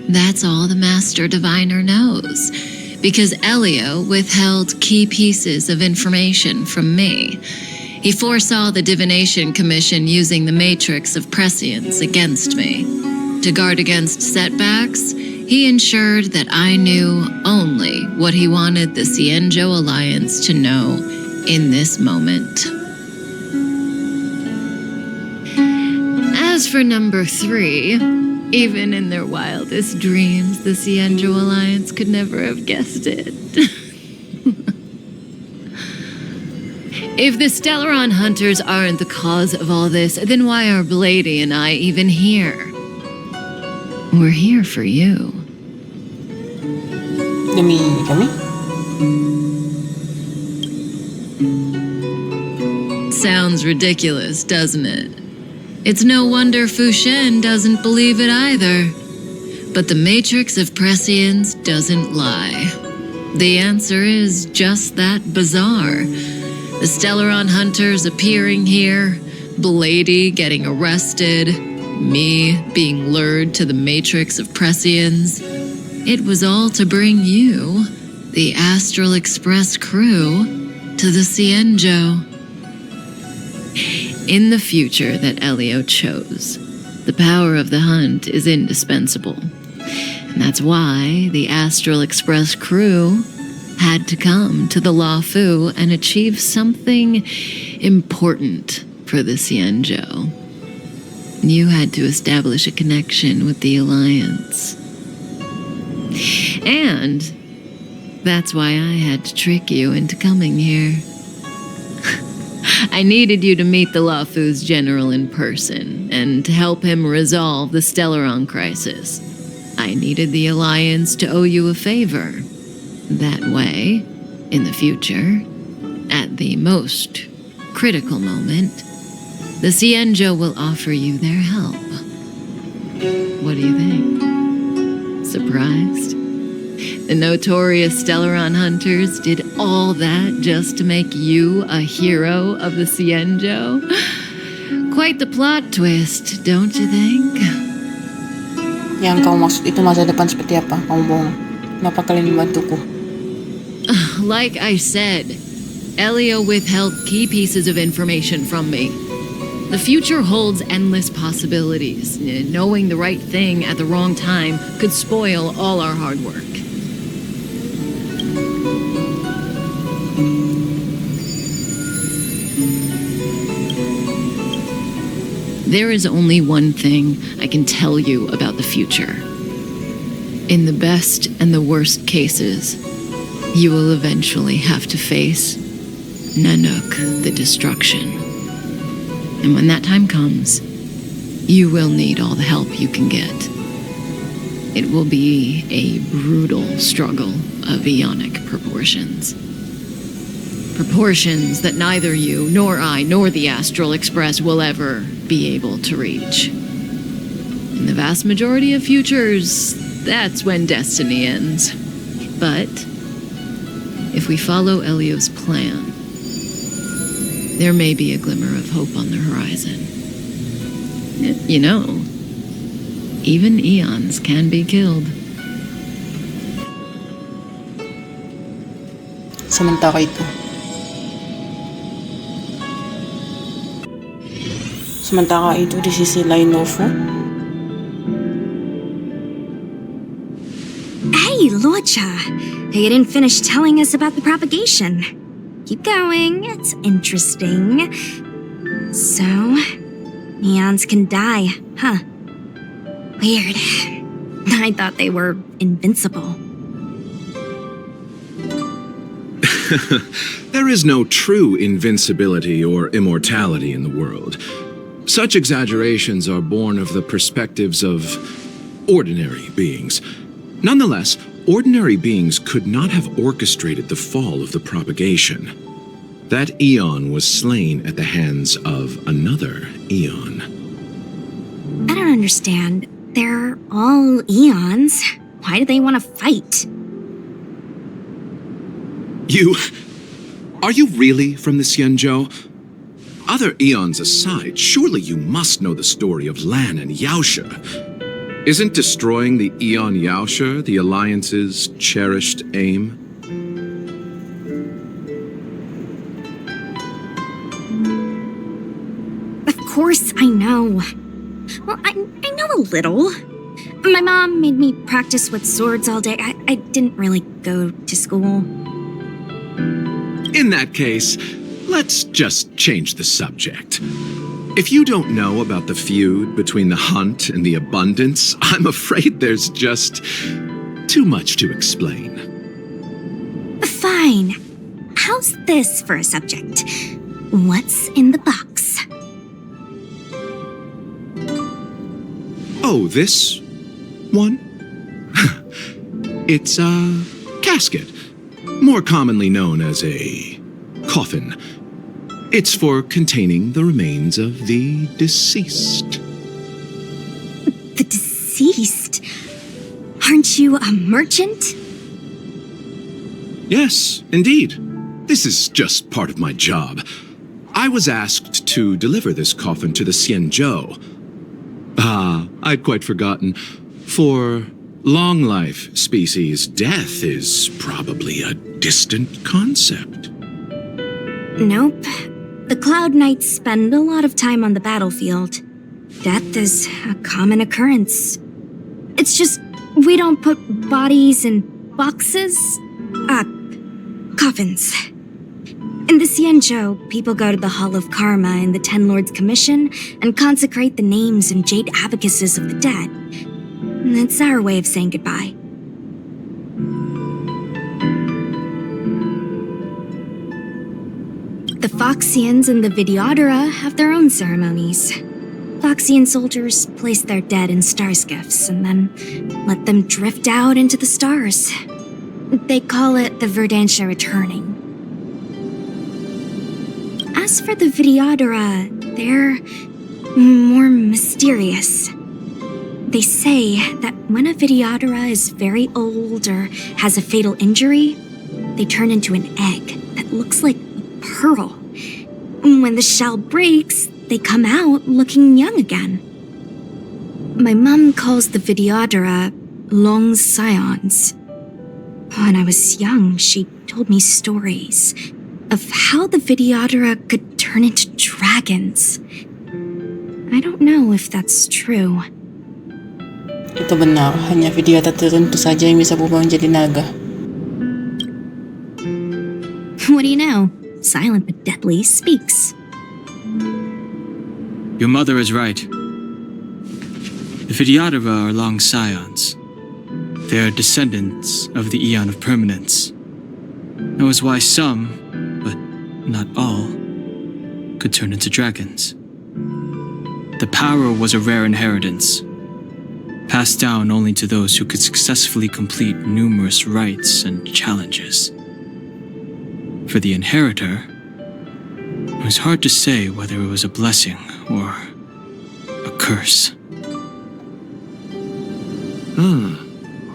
that's all the Master Diviner knows, because Elio withheld key pieces of information from me. He foresaw the Divination Commission using the Matrix of Prescience against me. To guard against setbacks, he ensured that I knew only what he wanted the Xianzhou Alliance to know in this moment. As for number 3, even in their wildest dreams, the Xianzhou Alliance could never have guessed it. If the Stellaron Hunters aren't the cause of all this, then why are Blady and I even here? We're here for you. Demi kami? Sounds ridiculous, doesn't it? It's no wonder Fu Shen doesn't believe it either. But the Matrix of Prescience doesn't lie. The answer is just that bizarre. The Stellaron Hunters appearing here, Blady getting arrested, me being lured to the Matrix of Prescience. It was all to bring you, the Astral Express crew, to the Xianzhou. In the future that Elio chose, the power of the hunt is indispensable. And that's why the Astral Express crew had to come to the Luofu and achieve something important for the Xianzhou. You had to establish a connection with the Alliance. And that's why I had to trick you into coming here. I needed you to meet the Luofu's general in person and to help him resolve the Stellaron crisis. I needed the Alliance to owe you a favor. That way, in the future, at the most critical moment, the Xianzhou will offer you their help. What do you think? Surprised? The notorious Stellaron Hunters did all that just to make you a hero of the Xianzhou? Quite the plot twist, don't you think? Yang kau maksud itu masa depan seperti apa? Kamu bohong. Kenapa kalian membantuku? Like I said, Elio withheld key pieces of information from me. The future holds endless possibilities. Knowing the right thing at the wrong time could spoil all our hard work. There is only one thing I can tell you about the future. In the best and the worst cases, you will eventually have to face Nanook the Destruction. And when that time comes, you will need all the help you can get. It will be a brutal struggle of eonic proportions. Proportions that neither you, nor I, nor the Astral Express will ever be able to reach. In the vast majority of futures, that's when destiny ends. But if we follow Elio's plan, there may be a glimmer of hope on the horizon. You know, even eons can be killed. Samantara ito. Sementara itu di sisi lain Luofu. Hey, Luocha! You didn't finish telling us about the propagation. Keep going, it's interesting. So, neons can die, huh? Weird. I thought they were invincible. There is no true invincibility or immortality in the world. Such exaggerations are born of the perspectives of ordinary beings. Nonetheless, ordinary beings could not have orchestrated the fall of the propagation. That eon was slain at the hands of another eon. I don't understand. They're all eons. Why do they want to fight? Are you really from the Xianzhou? Other eons aside, surely you must know the story of Lan and Yaoshe. Isn't destroying the Eon Yaoshe the Alliance's cherished aim? Of course I know. Well, I know a little. My mom made me practice with swords all day. I didn't really go to school. In that case, let's just change the subject. If you don't know about the feud between the Hunt and the Abundance, I'm afraid there's just too much to explain. Fine. How's this for a subject? What's in the box? Oh, this one? It's a casket, more commonly known as a coffin. It's for containing the remains of the deceased. The deceased? Aren't you a merchant? Yes, indeed. This is just part of my job. I was asked to deliver this coffin to the Xianzhou. I'd quite forgotten. For long life species, death is probably a distant concept. Nope. The Cloud Knights spend a lot of time on the battlefield. Death is a common occurrence. It's just we don't put bodies in boxes. Coffins. In the Xianzhou, people go to the Hall of Karma in the Ten Lords Commission and consecrate the names and jade abacuses of the dead. It's our way of saying goodbye. The Foxians and the Videodora have their own ceremonies. Foxian soldiers place their dead in star skiffs and then let them drift out into the stars. They call it the Verdantia returning. As for the Videodora, they're more mysterious. They say that when a Videodora is very old or has a fatal injury, they turn into an egg that looks like a pearl. When the shell breaks, they come out looking young again. My mom calls the Videodora long scions. When I was young, she told me stories of how the Videodora could turn into dragons. I don't know if that's true. Itu benar, hanya Videodora tertentu saja yang bisa berubah menjadi naga. What do you know? Silent but deadly speaks. Your mother is right. The Videodora are long scions. They are descendants of the Eon of Permanence. That was why some, but not all, could turn into dragons. The power was a rare inheritance, passed down only to those who could successfully complete numerous rites and challenges. For the inheritor, it was hard to say whether it was a blessing or a curse.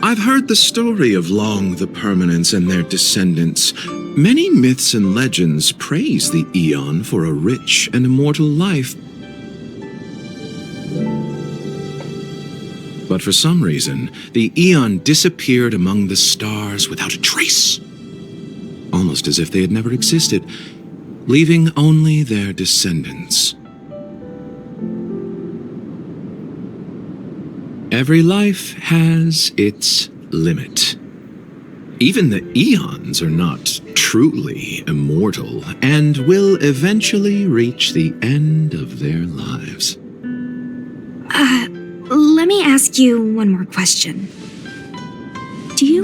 I've heard the story of Long the Permanence and their descendants. Many myths and legends praise the Eon for a rich and immortal life. But for some reason, the Eon disappeared among the stars without a trace. Almost as if they had never existed, leaving only their descendants. Every life has its limit. Even the Eons are not truly immortal and will eventually reach the end of their lives. Let me ask you one more question. Do you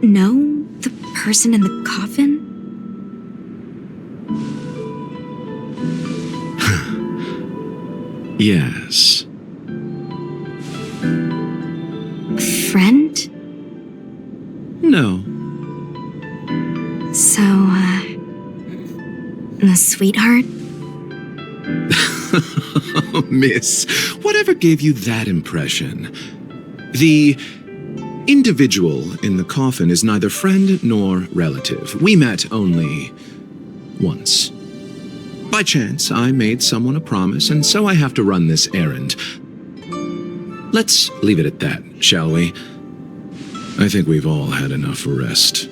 know the person in the coffin? Yes. Friend? No. So, a sweetheart? Miss, whatever gave you that impression? The individual in the coffin is neither friend nor relative. We met only once. By chance, I made someone a promise, and so I have to run this errand. Let's leave it at that, shall we? I think we've all had enough rest.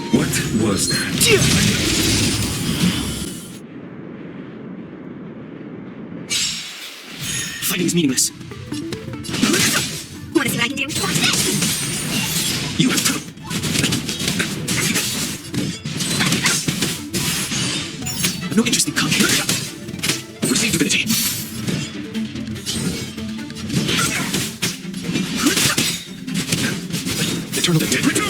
What was that? Fighting is meaningless. Want to see what I can do? Watch this! You have come. No interest in conflict. Receive divinity. Eternal dead. Return!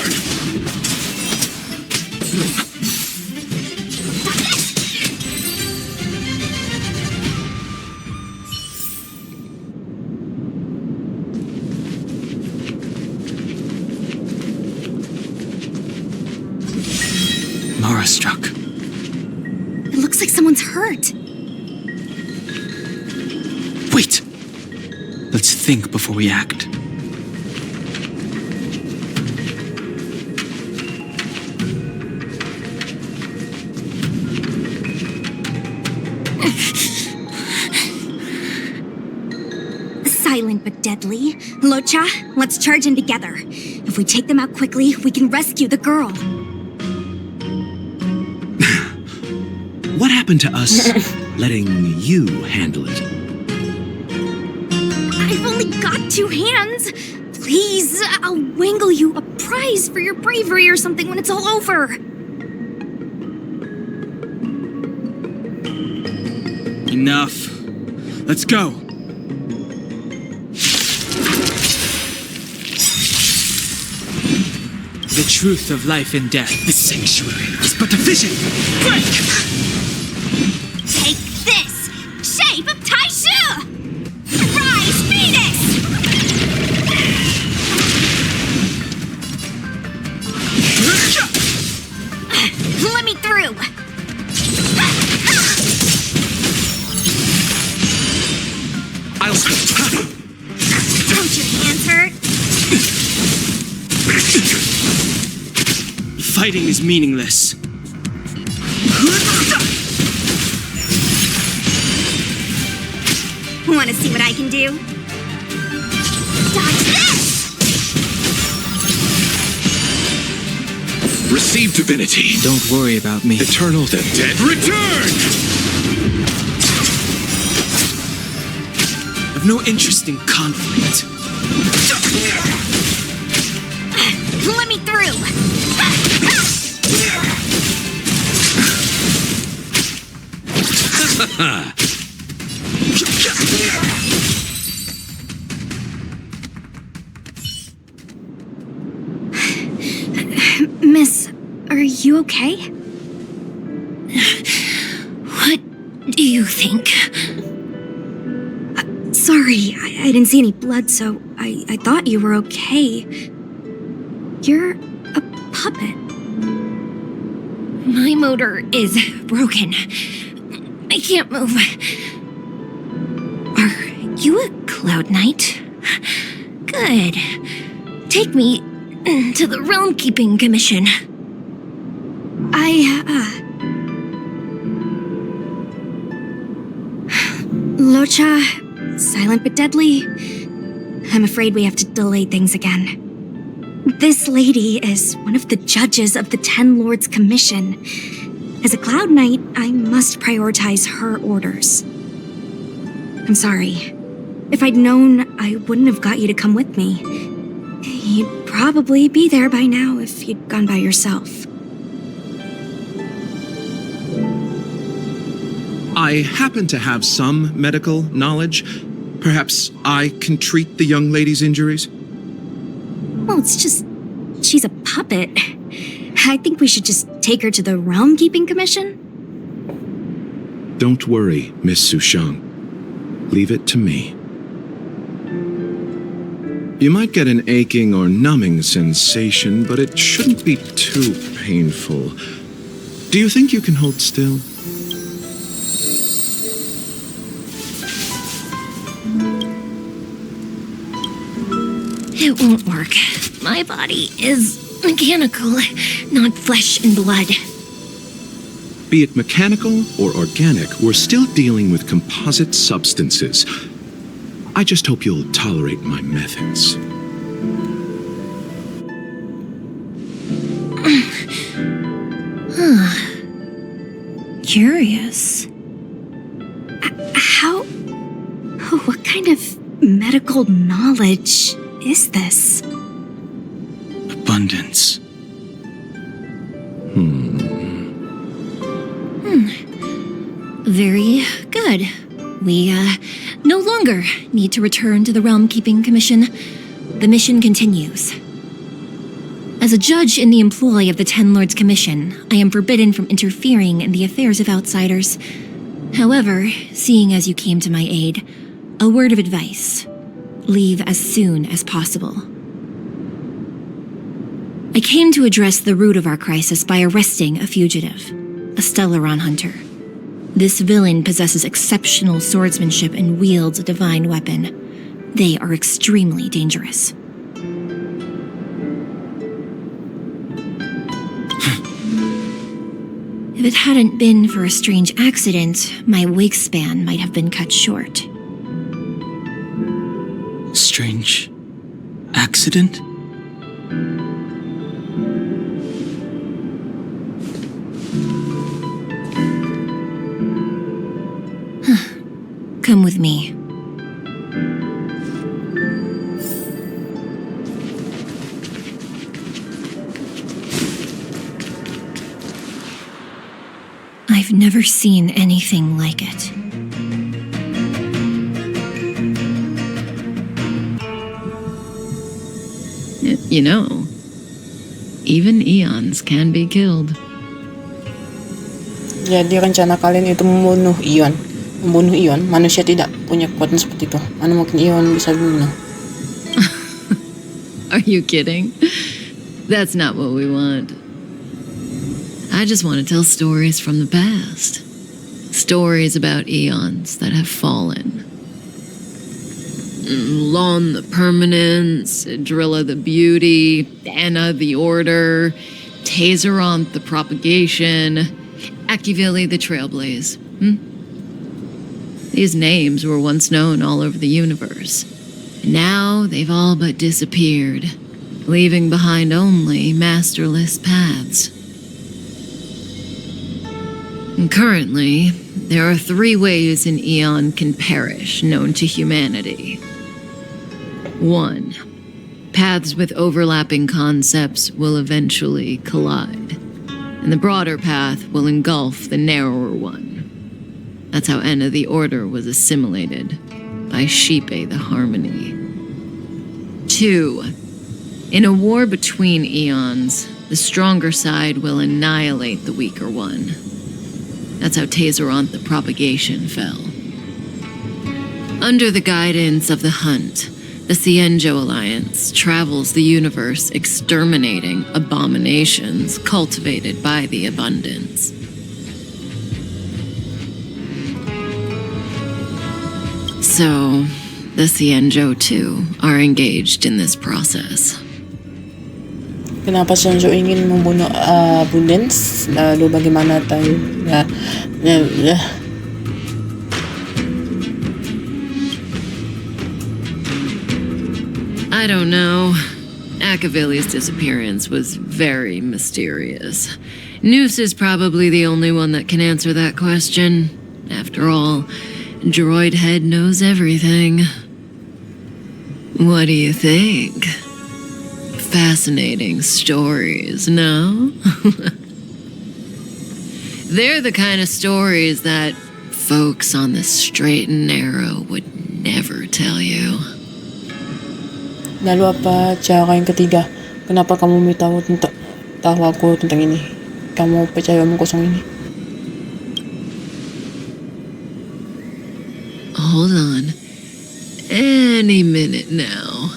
Mara struck. It looks like someone's hurt. Wait. Let's think before we act. Silent but deadly. Locha, let's charge in together. If we take them out quickly, we can rescue the girl. What happened to us letting you handle it? I've only got 2 hands. Please, I'll wangle you a prize for your bravery or something when it's all over. Enough. Let's go. The truth of life and death. The sanctuary is but a vision. Break! Take this! Shape of Taishu! Rise, Venus! Let me through. Don't your hands hurt? Fighting is meaningless. Want to see what I can do? Dodge this! Receive divinity. Don't worry about me. Eternal the dead return! I've no interest in conflict. Let me through. Miss, are you okay? What do you think? Sorry, I didn't see any blood, so I thought you were okay. You're a puppet. My motor is broken. I can't move. Are you a Cloud Knight? Good. Take me to the Realm Keeping Commission. Locha, silent but deadly. I'm afraid we have to delay things again. This lady is one of the judges of the 10 Lords Commission. As a Cloud Knight, I must prioritize her orders. I'm sorry. If I'd known, I wouldn't have got you to come with me. You'd probably be there by now if you'd gone by yourself. I happen to have some medical knowledge, Perhaps I can treat the young lady's injuries? Well, it's just... she's a puppet. I think we should just take her to the Realm Keeping Commission. Don't worry, Miss Sushang. Leave it to me. You might get an aching or numbing sensation, but it shouldn't be too painful. Do you think you can hold still? It won't work. My body is mechanical, not flesh and blood. Be it mechanical or organic, we're still dealing with composite substances. I just hope you'll tolerate my methods. Curious. How... what kind of medical knowledge is this? Abundance. Very good. We, no longer need to return to the Realm Keeping Commission. The mission continues. As a judge in the employ of the Ten Lords Commission, I am forbidden from interfering in the affairs of outsiders. However, seeing as you came to my aid, a word of advice. Leave as soon as possible. I came to address the root of our crisis by arresting a fugitive, a Stellaron hunter. This villain possesses exceptional swordsmanship and wields a divine weapon. They are extremely dangerous. If it hadn't been for a strange accident, my wingspan might have been cut short. Strange accident? Come with me. I've never seen anything like it. You know, even eons can be killed. Jadi rencana kalian itu membunuh Ion. Membunuh Ion, manusia tidak punya kekuatan seperti itu. Mana mungkin Ion bisa dibunuh? Are you kidding? That's not what we want. I just want to tell stories from the past. Stories about eons that have fallen. Lon the Permanence, Drilla the Beauty, Anna the Order, Tazeronth the Propagation, Akivili the Trailblaze. These names were once known all over the universe. And now they've all but disappeared, leaving behind only masterless paths. And currently, there are 3 ways an eon can perish known to humanity. 1. Paths with overlapping concepts will eventually collide, and the broader path will engulf the narrower one. That's how Enna the Order was assimilated, by Shipe the Harmony. 2. In a war between eons, the stronger side will annihilate the weaker one. That's how Tazeronth the Propagation fell. Under the guidance of the Hunt, the Cienjo Alliance travels the universe exterminating abominations cultivated by the Abundance. So, the Cienjo too are engaged in this process. Kenapa Cienjo ingin membunuh Abundance? Lalu bagaimana tayo? I don't know. Akavili's disappearance was very mysterious. Noose is probably the only one that can answer that question. After all, Droid Head knows everything. What do you think? Fascinating stories, no? They're the kind of stories that folks on the straight and narrow would never tell you. Lalu apa cara yang ketiga? Kenapa kamu mau tahu aku tentang ini? Kamu percaya omong kosong ini? Hold on. Any minute now.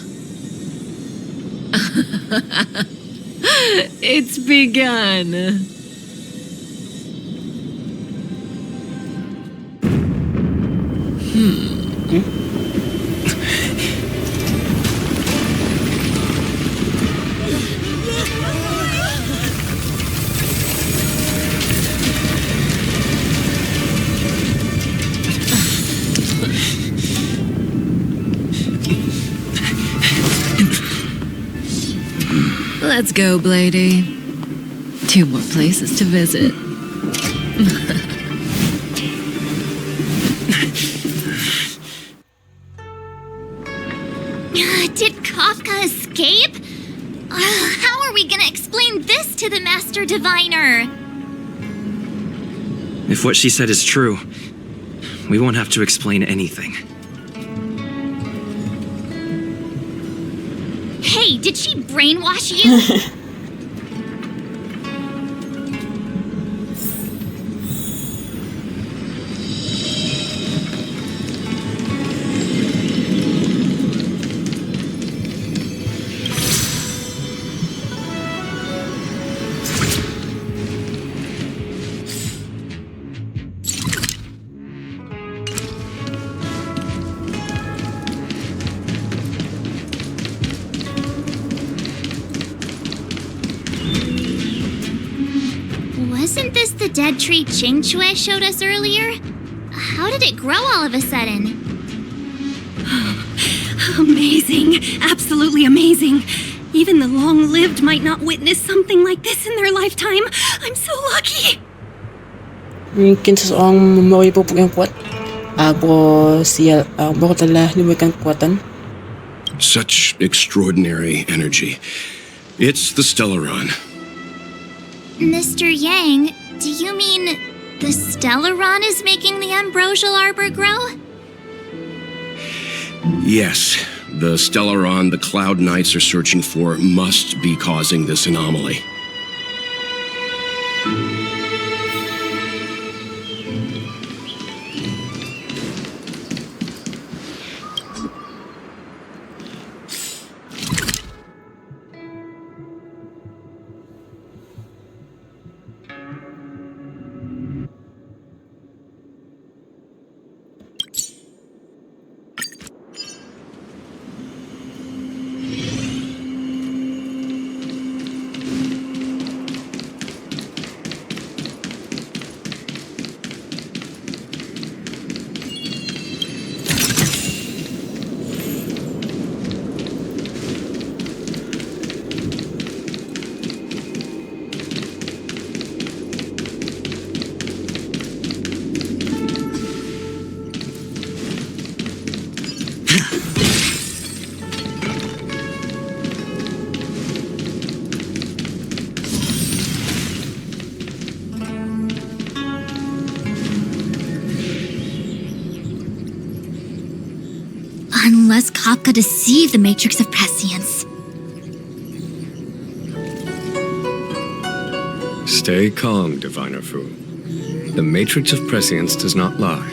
It's begun. Let's go, Blady. 2 more places to visit. Did Kafka escape? How are we gonna explain this to the Master Diviner? If what she said is true, we won't have to explain anything. Hey, did she brainwash you? Wasn't this the dead tree Ching Shui showed us earlier? How did it grow all of a sudden? Amazing. Absolutely amazing. Even the long-lived might not witness something like this in their lifetime. I'm so lucky. Mungkin seseorang membawa pupuk yang kuat. Bro telah diberikan kekuatan. Such extraordinary energy. It's the Stellaron. Mr. Yang, do you mean the Stellaron is making the ambrosial arbor grow? Yes, the Stellaron the Cloud Knights are searching for must be causing this anomaly. Unless Kafka deceived the Matrix of Prescience. Stay calm, Diviner Fu. The Matrix of Prescience does not lie.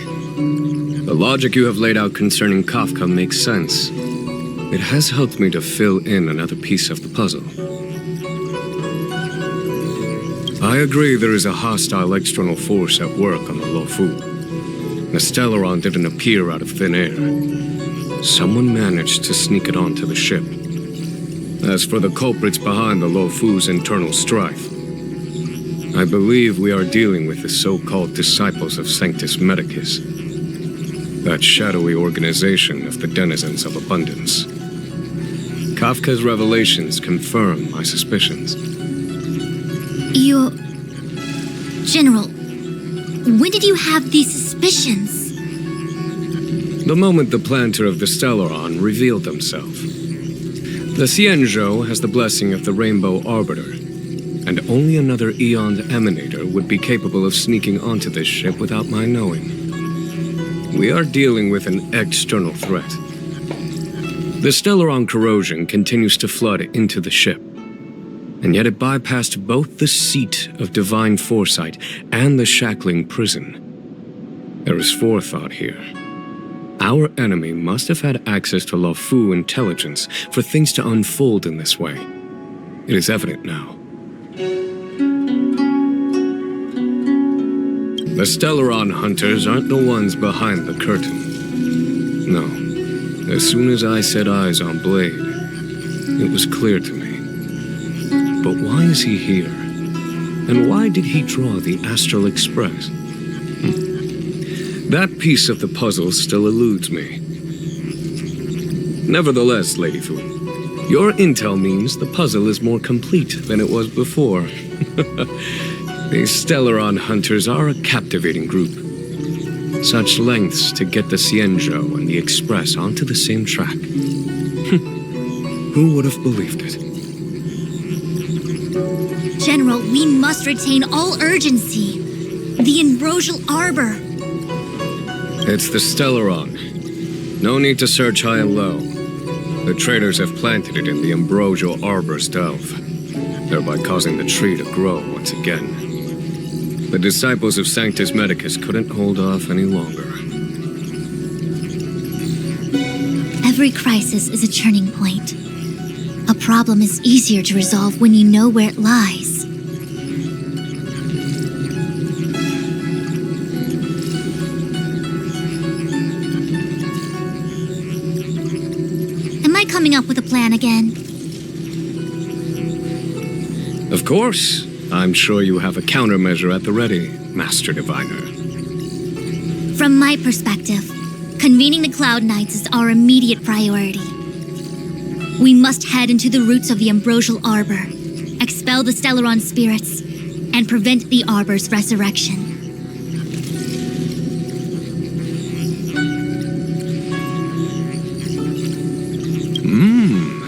The logic you have laid out concerning Kafka makes sense. It has helped me to fill in another piece of the puzzle. I agree there is a hostile external force at work on the Luofu. The Stellaron didn't appear out of thin air. Someone managed to sneak it onto the ship. As for the culprits behind the Luofu's internal strife, I believe we are dealing with the so-called disciples of Sanctus Medicus, that shadowy organization of the denizens of abundance. Kafka's revelations confirm my suspicions. General, when did you have these suspicions? The moment the planter of the Stellaron revealed himself. The Xianzhou has the blessing of the Rainbow Arbiter, and only another Eon Emanator would be capable of sneaking onto this ship without my knowing. We are dealing with an external threat. The Stellaron corrosion continues to flood into the ship, and yet it bypassed both the seat of divine foresight and the shackling prison. There is forethought here. Our enemy must have had access to Luofu intelligence for things to unfold in this way. It is evident now. The Stellaron hunters aren't the ones behind the curtain. No. As soon as I set eyes on Blade, it was clear to me. But why is he here? And why did he draw the Astral Express? That piece of the puzzle still eludes me. Nevertheless, Lady Fu, your intel means the puzzle is more complete than it was before. These Stellaron hunters are a captivating group. Such lengths to get the Xianzhou and the Express onto the same track. Who would have believed it? General, we must retain all urgency. The Ambrosial Arbor. It's the Stellaron. No need to search high and low. The traders have planted it in the Ambrosial Arbor's delve, thereby causing the tree to grow once again. The disciples of Sanctus Medicus couldn't hold off any longer. Every crisis is a turning point. A problem is easier to resolve when you know where it lies. Am I coming up with a plan again? Of course. I'm sure you have a countermeasure at the ready, Master Diviner. From my perspective, convening the Cloud Knights is our immediate priority. We must head into the roots of the Ambrosial Arbor, expel the Stellaron spirits, and prevent the Arbor's resurrection.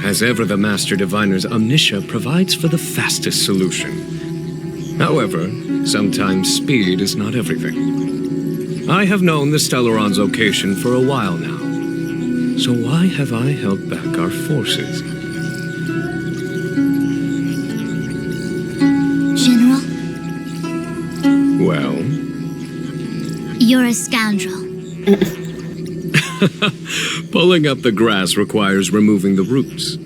As ever, the Master Diviner's omniscia provides for the fastest solution. However, sometimes speed is not everything. I have known the Stellaron's location for a while now. So why have I held back our forces? General? Well? You're a scoundrel. Pulling up the grass requires removing the roots.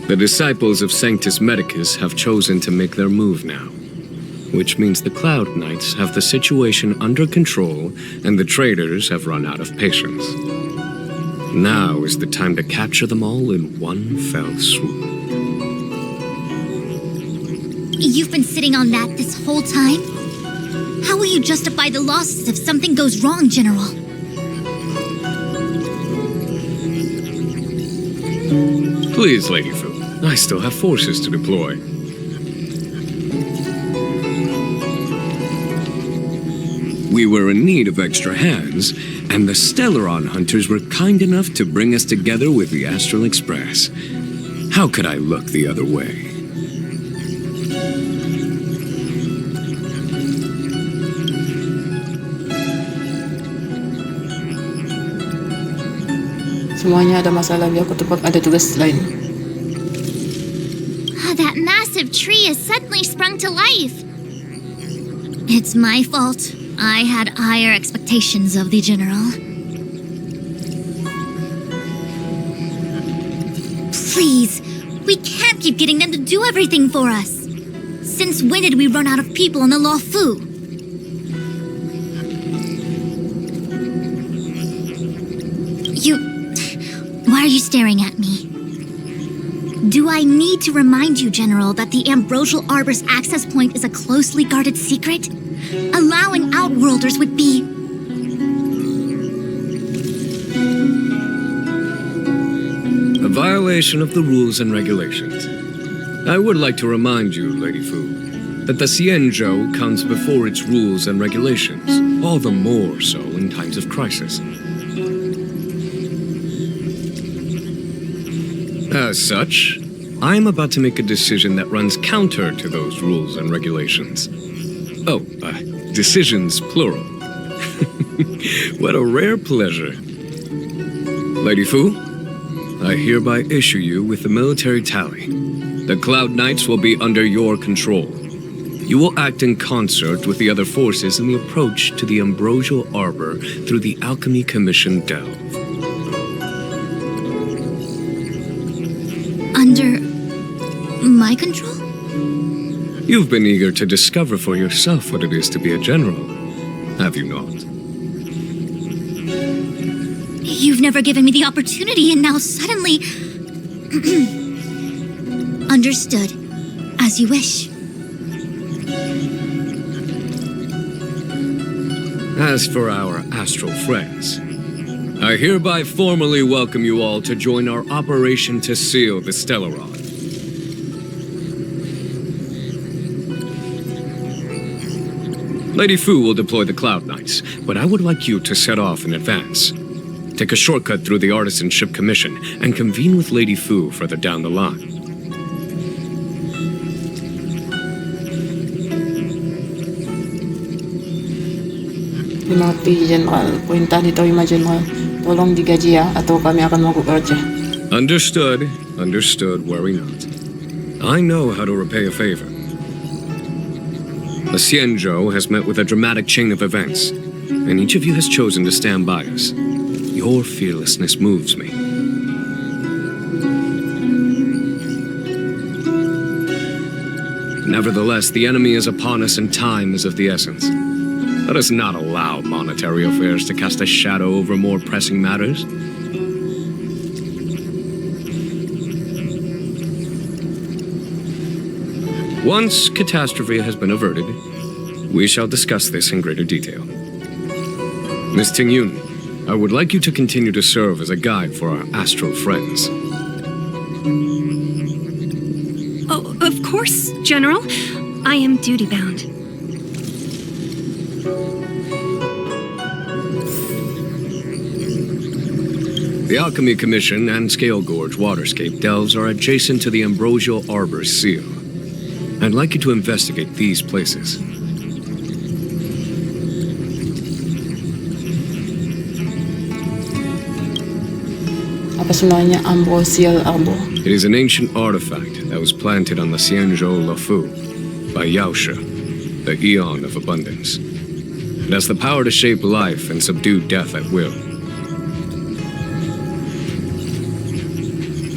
The disciples of Sanctus Medicus have chosen to make their move now, which means the Cloud Knights have the situation under control and the traders have run out of patience. Now is the time to capture them all in one fell swoop. You've been sitting on that this whole time? How will you justify the losses if something goes wrong, General? Please, Lady Fu, I still have forces to deploy. We were in need of extra hands, and the Stellaron hunters were kind enough to bring us together with the Astral Express. How could I look the other way? Semuanya ada masalah, biar aku tempat ada tugas lain. That massive tree has suddenly sprung to life. It's my fault. I had higher expectations of the General. Please, we can't keep getting them to do everything for us. Since when did we run out of people in the Luofu? Why are you staring at me? Do I need to remind you, General, that the Ambrosial Arbor's access point is a closely guarded secret? Allowing Outworlders would be... a violation of the rules and regulations. I would like to remind you, Lady Fu, that the Xianzhou comes before its rules and regulations, all the more so in times of crisis. As such, I'm about to make a decision that runs counter to those rules and regulations. Oh, decisions plural. What a rare pleasure. Lady Fu, I hereby issue you with the military tally. The Cloud Knights will be under your control. You will act in concert with the other forces in the approach to the Ambrosial Arbor through the Alchemy Commission Delve. Under my control? You've been eager to discover for yourself what it is to be a general, have you not? You've never given me the opportunity, and now suddenly... Understood. As you wish. As for our astral friends, I hereby formally welcome you all to join our operation to seal the Stellaron. Lady Fu will deploy the Cloud Knights, but I would like you to set off in advance. Take a shortcut through the Artisanship Commission and convene with Lady Fu further down the line. Pinati, General. Puinta dito yung mga General. Tolong digaji ya, atau kami akan mogok aja. Understood. Understood. Worry not. I know how to repay a favor. The Xianzhou has met with a dramatic chain of events, and each of you has chosen to stand by us. Your fearlessness moves me. Nevertheless, the enemy is upon us and time is of the essence. Let us not allow monetary affairs to cast a shadow over more pressing matters. Once catastrophe has been averted, we shall discuss this in greater detail. Miss Tingyun, I would like you to continue to serve as a guide for our astral friends. Oh, of course, General. I am duty-bound. The Alchemy Commission and Scale Gorge Waterscape delves are adjacent to the Ambrosial Arbor's seal. I'd like you to investigate these places. Apa sebenarnya Ambrosial Arbor? It is an ancient artifact that was planted on the Xianzhou Lafu by Yaoshe, the Eon of Abundance. It has the power to shape life and subdue death at will.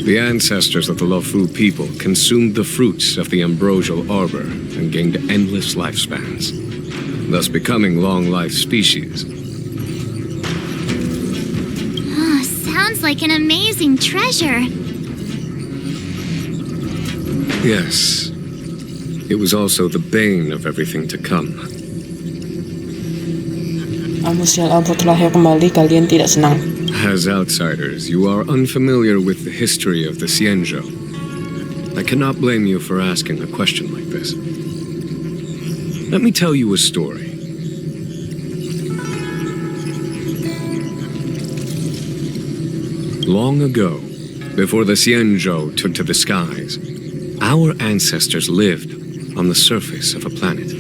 The ancestors of the Lafu people consumed the fruits of the Ambrosial Arbor and gained endless lifespans, thus becoming long-life species. Sounds like an amazing treasure. Yes. It was also the bane of everything to come. Ambrosial Arbor terlahir kembali, kalian tidak senang. As outsiders, you are unfamiliar with the history of the Xianzhou. I cannot blame you for asking a question like this. Let me tell you a story. Long ago, before the Xianzhou took to the skies, our ancestors lived on the surface of a planet.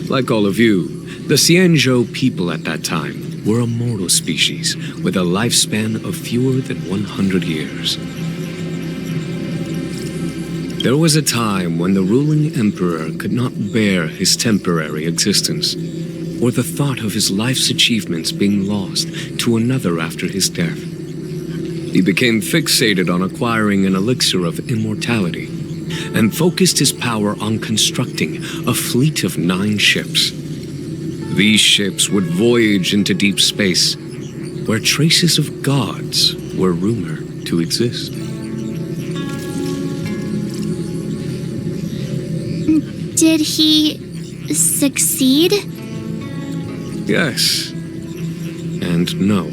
Like all of you, the Xianzhou people at that time were a mortal species with a lifespan of fewer than 100 years. There was a time when the ruling emperor could not bear his temporary existence, or the thought of his life's achievements being lost to another after his death. He became fixated on acquiring an elixir of immortality, and focused his power on constructing a fleet of 9 ships. These ships would voyage into deep space, where traces of gods were rumored to exist. Did he succeed? Yes, and no.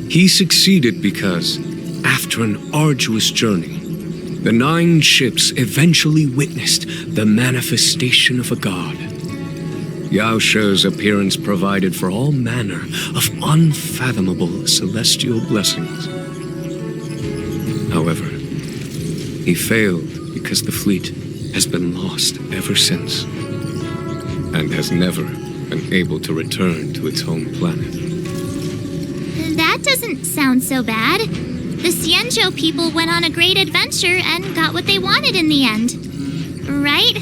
He succeeded because, after an arduous journey, the 9 ships eventually witnessed the manifestation of a god. Yaoshe's appearance provided for all manner of unfathomable celestial blessings. However, he failed because the fleet has been lost ever since, and has never and able to return to its home planet. That doesn't sound so bad. The Xianzhou people went on a great adventure and got what they wanted in the end. Right?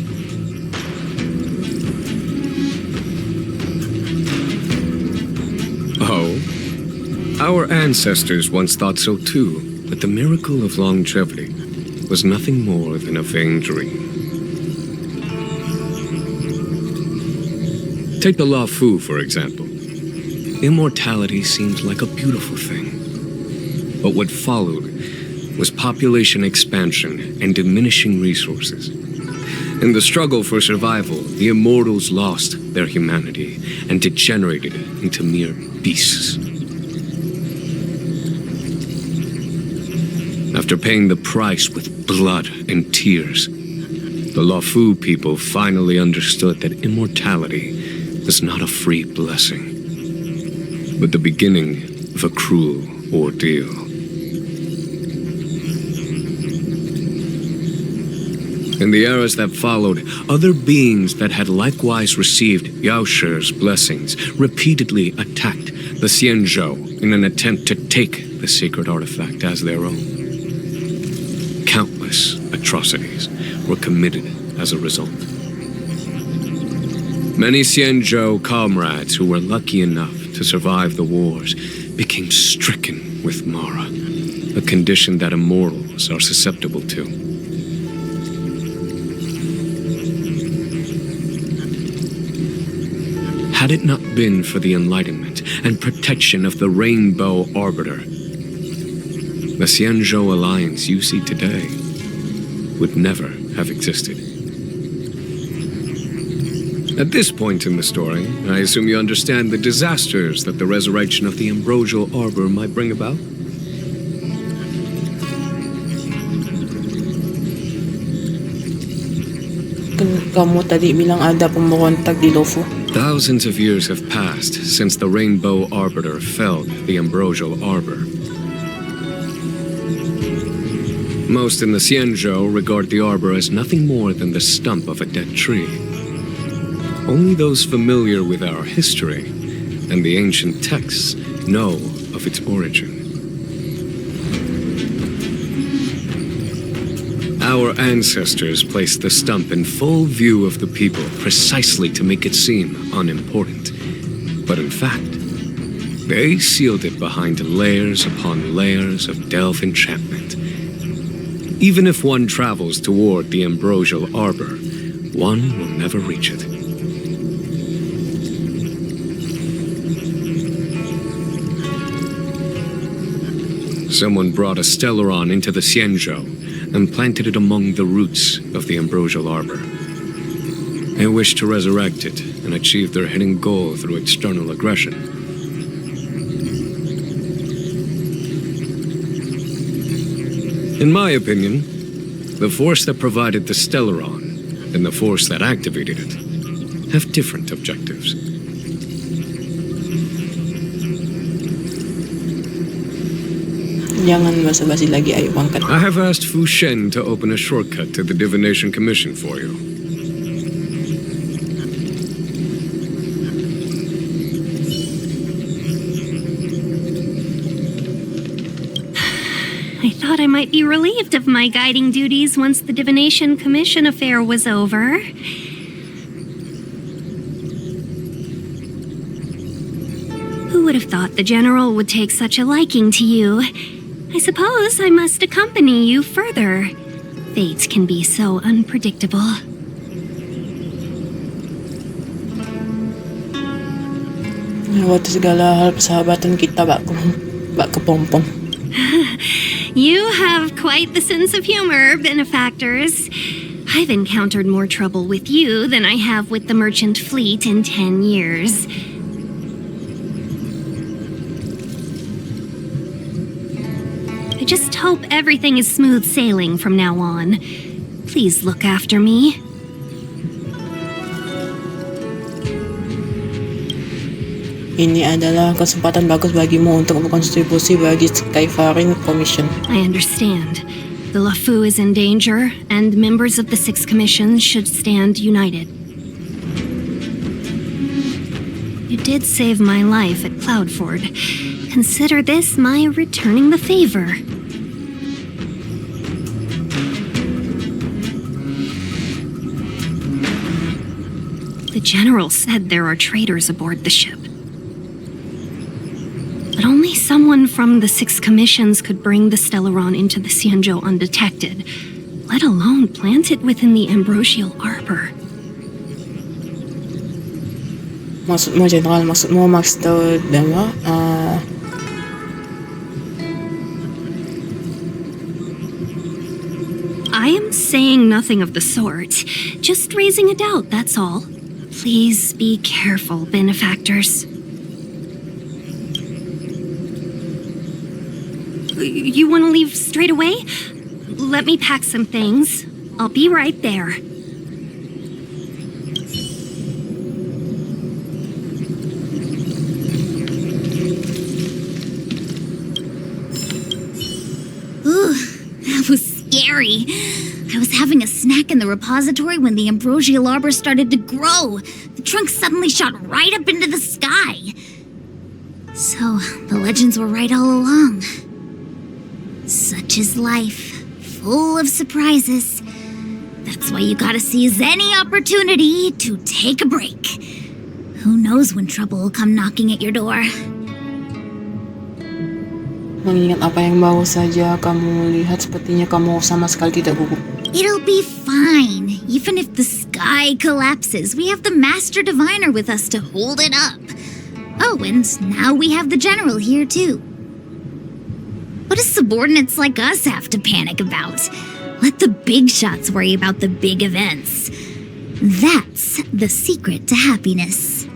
Oh? Our ancestors once thought so too, but the miracle of longevity was nothing more than a vain dream. Take the Law Fu, for example. Immortality seemed like a beautiful thing. But what followed was population expansion and diminishing resources. In the struggle for survival, the immortals lost their humanity and degenerated into mere beasts. After paying the price with blood and tears, the Law Fu people finally understood that immortality was not a free blessing, but the beginning of a cruel ordeal. In the eras that followed, other beings that had likewise received Yao Shi's blessings repeatedly attacked the Xianzhou in an attempt to take the sacred artifact as their own. Countless atrocities were committed as a result. Many Xianzhou comrades who were lucky enough to survive the wars became stricken with Mara, a condition that immortals are susceptible to. Had it not been for the enlightenment and protection of the Rainbow Arbiter, the Xianzhou alliance you see today would never have existed. At this point in the story, I assume you understand the disasters that the resurrection of the Ambrosial Arbor might bring about? Kamu tadi bilang ada pemberontak di Lofu. Thousands of years have passed since the Rainbow Arbiter felled the Ambrosial Arbor. Most in the Xianzhou regard the arbor as nothing more than the stump of a dead tree. Only those familiar with our history and the ancient texts know of its origin. Our ancestors placed the stump in full view of the people precisely to make it seem unimportant. But in fact, they sealed it behind layers upon layers of delve enchantment. Even if one travels toward the Ambrosial Arbor, one will never reach it. Someone brought a Stellaron into the Xianzhou and planted it among the roots of the Ambrosial Arbor. They wished to resurrect it and achieve their hidden goal through external aggression. In my opinion, the force that provided the Stellaron and the force that activated it have different objectives. Jangan basa-basi lagi, ayo angkat. I have asked Fu Shen to open a shortcut to the Divination Commission for you. I thought I might be relieved of my guiding duties once the Divination Commission affair was over. Who would have thought the General would take such a liking to you? I suppose I must accompany you further. Fate can be so unpredictable. Waktu segala hal persahabatan kita bak kepompong. You have quite the sense of humor, benefactors. I've encountered more trouble with you than I have with the merchant fleet in 10 years. I just hope everything is smooth sailing from now on. Please look after me. Ini adalah kesempatan bagus bagimu untuk berkontribusi bagi Skyfaring Commission. I understand. The LaFu is in danger, and members of the Sixth Commission should stand united. You did save my life at Cloudford. Consider this my returning the favor. The General said there are traitors aboard the ship. But only someone from the 6 commissions could bring the Stellaron into the Xianzhou undetected, let alone plant it within the ambrosial arbor. Maksud mo, General? Maksud mo, Master Dama? I am saying nothing of the sort. Just raising a doubt, that's all. Please be careful, benefactors. You want to leave straight away? Let me pack some things. I'll be right there. Ooh, that was scary. I was having a snack in the repository when the ambrosial arbor started to grow. The trunk suddenly shot right up into the sky. So, the legends were right all along. Such is life, full of surprises. That's why you gotta seize any opportunity to take a break. Who knows when trouble will come knocking at your door. Mengingat apa yang baru saja kamu lihat, sepertinya kamu sama sekali tidak gugup. It'll be fine. Even if the sky collapses, we have the Master Diviner with us to hold it up. Oh, and now we have the General here too. What do subordinates like us have to panic about? Let the big shots worry about the big events. That's the secret to happiness.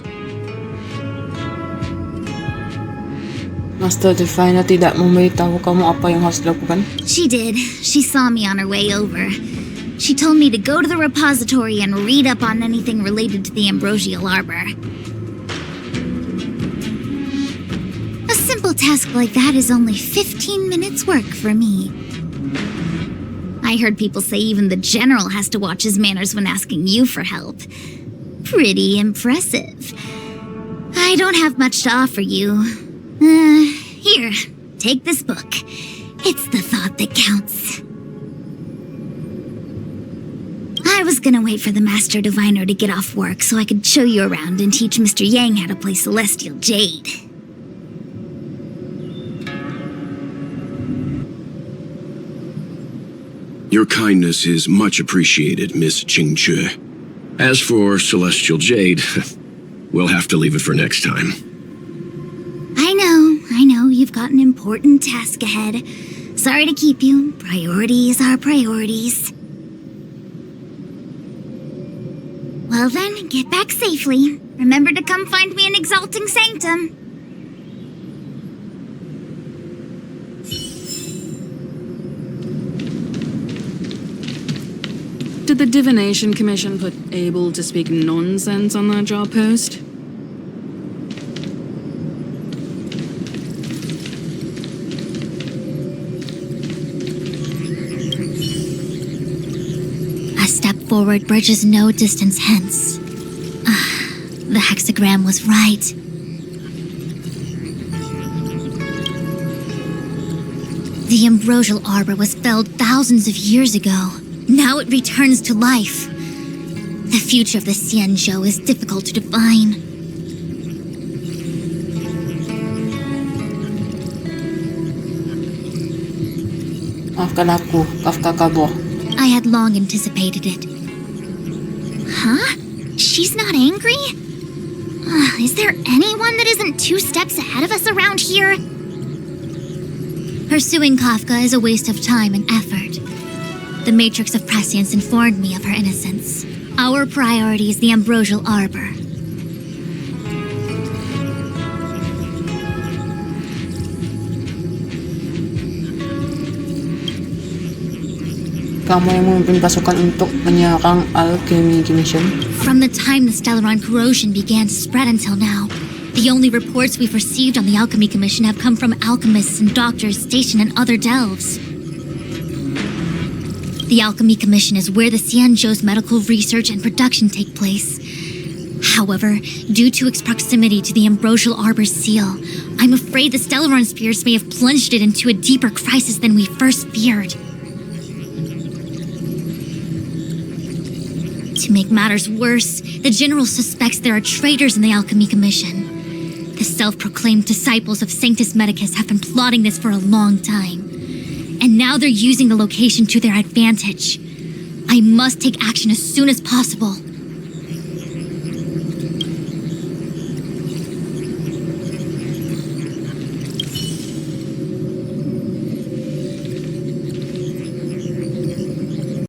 Master Divina tidak memberitahu kamu apa yang harus dilakukan? She did. She saw me on her way over. She told me to go to the repository and read up on anything related to the ambrosial arbor. A simple task like that is only 15 minutes work for me. I heard people say even the General has to watch his manners when asking you for help. Pretty impressive. I don't have much to offer you. Here, take this book. It's the thought that counts. I was gonna wait for the Master Diviner to get off work so I could show you around and teach Mr. Yang how to play Celestial Jade. Your kindness is much appreciated, Miss Qingque. As for Celestial Jade, we'll have to leave it for next time. I know, you've got an important task ahead. Sorry to keep you. Priorities are priorities. Well then, get back safely. Remember to come find me in Exalting Sanctum. Did the Divination Commission put able to speak nonsense on that job post? A step forward bridges no distance hence. The hexagram was right. The ambrosial arbor was felled thousands of years ago. Now it returns to life. The future of the Xianzhou is difficult to define. Maafkan aku, Kafka Kabur. I had long anticipated it. Huh? She's not angry? Is there anyone that isn't 2 steps ahead of us around here? Pursuing Kafka is a waste of time and effort. The Matrix of Prescience informed me of her innocence. Our priority is the ambrosial arbor. Kamu yang memimpin pasukan untuk menyerang Alchemy Commission. From the time the Stellaron corrosion began to spread until now, the only reports we've received on the Alchemy Commission have come from alchemists and doctors stationed in other delves. The Alchemy Commission is where the Xianzhou's medical research and production take place. However, due to its proximity to the Ambrosial Arbor's seal, I'm afraid the Stellaron spheres may have plunged it into a deeper crisis than we first feared. To make matters worse, the General suspects there are traitors in the Alchemy Commission. The self-proclaimed disciples of Sanctus Medicus have been plotting this for a long time. And now they're using the location to their advantage. I must take action as soon as possible.